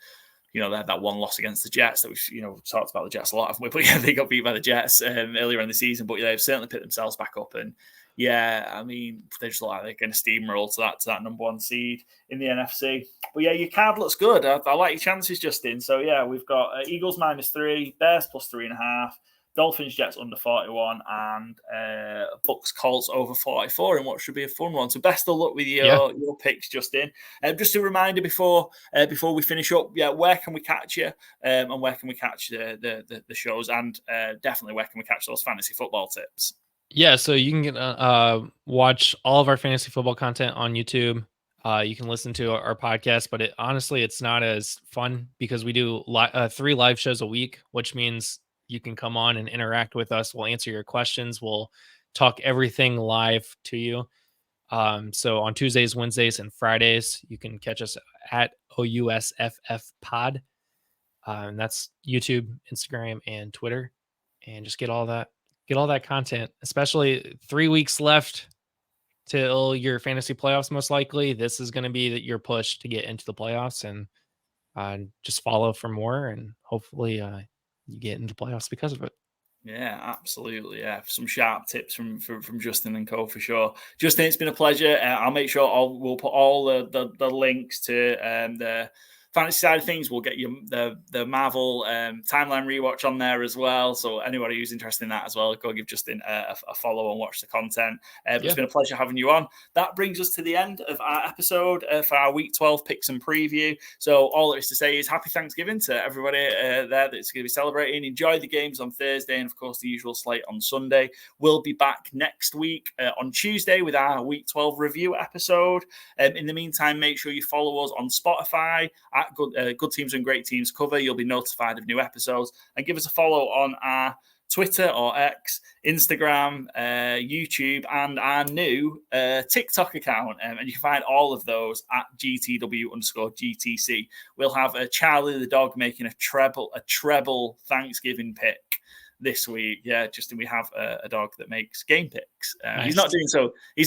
they had that one loss against the Jets that we've talked about the Jets a lot, haven't we? But yeah, they got beat by the Jets earlier in the season. But they've certainly picked themselves back up. And yeah, I mean, they just look like they're going to steamroll to that number 1 seed in the NFC. But yeah, your card looks good. I like your chances, Justin. So yeah, we've got Eagles -3, Bears +3.5, Dolphins Jets under 41, and Bucks Colts over 44 in what should be a fun one. So best of luck with your picks, Justin. Just a reminder before we finish up, where can we catch you and where can we catch the shows, and definitely where can we catch those fantasy football tips? Yeah, so you can watch all of our fantasy football content on YouTube. You can listen to our podcast, but honestly, it's not as fun because we do 3 live shows a week, which means you can come on and interact with us. We'll answer your questions. We'll talk everything live to you. So on Tuesdays, Wednesdays, and Fridays, you can catch us at OUSFF Pod. And that's YouTube, Instagram, and Twitter. And just get all that content, especially 3 weeks left till your fantasy playoffs. Most likely this is going to be your push to get into the playoffs, and just follow for more, and hopefully you get into playoffs because of it. Yeah, absolutely. Yeah, some sharp tips from Justin and co for sure. Justin, it's been a pleasure. I'll make sure we'll put all the links to the fantasy side of things. We'll get you the Marvel timeline rewatch on there as well. So anybody who's interested in that as well, go give Justin a follow and watch the content. It's been a pleasure having you on. That brings us to the end of our episode for our Week 12 picks and preview. So all there is to say is happy Thanksgiving to everybody there that's going to be celebrating. Enjoy the games on Thursday and, of course, the usual slate on Sunday. We'll be back next week on Tuesday with our Week 12 review episode. In the meantime, make sure you follow us on Spotify at Good Teams and Great Teams Cover. You'll be notified of new episodes, and give us a follow on our Twitter or X, Instagram, YouTube, and our new TikTok account. And you can find all of those at GTW_GTC. We'll have Charlie the dog making a treble Thanksgiving pick this week. Yeah, Justin, we have a dog that makes game picks. Nice. He's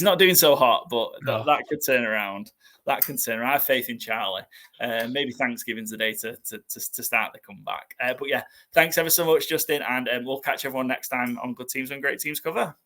not doing so hot, but that could turn around. That can turn around. I have faith in Charlie. Maybe Thanksgiving's the day to start the comeback. But yeah, thanks ever so much, Justin, and we'll catch everyone next time on Good Teams and Great Teams Cover.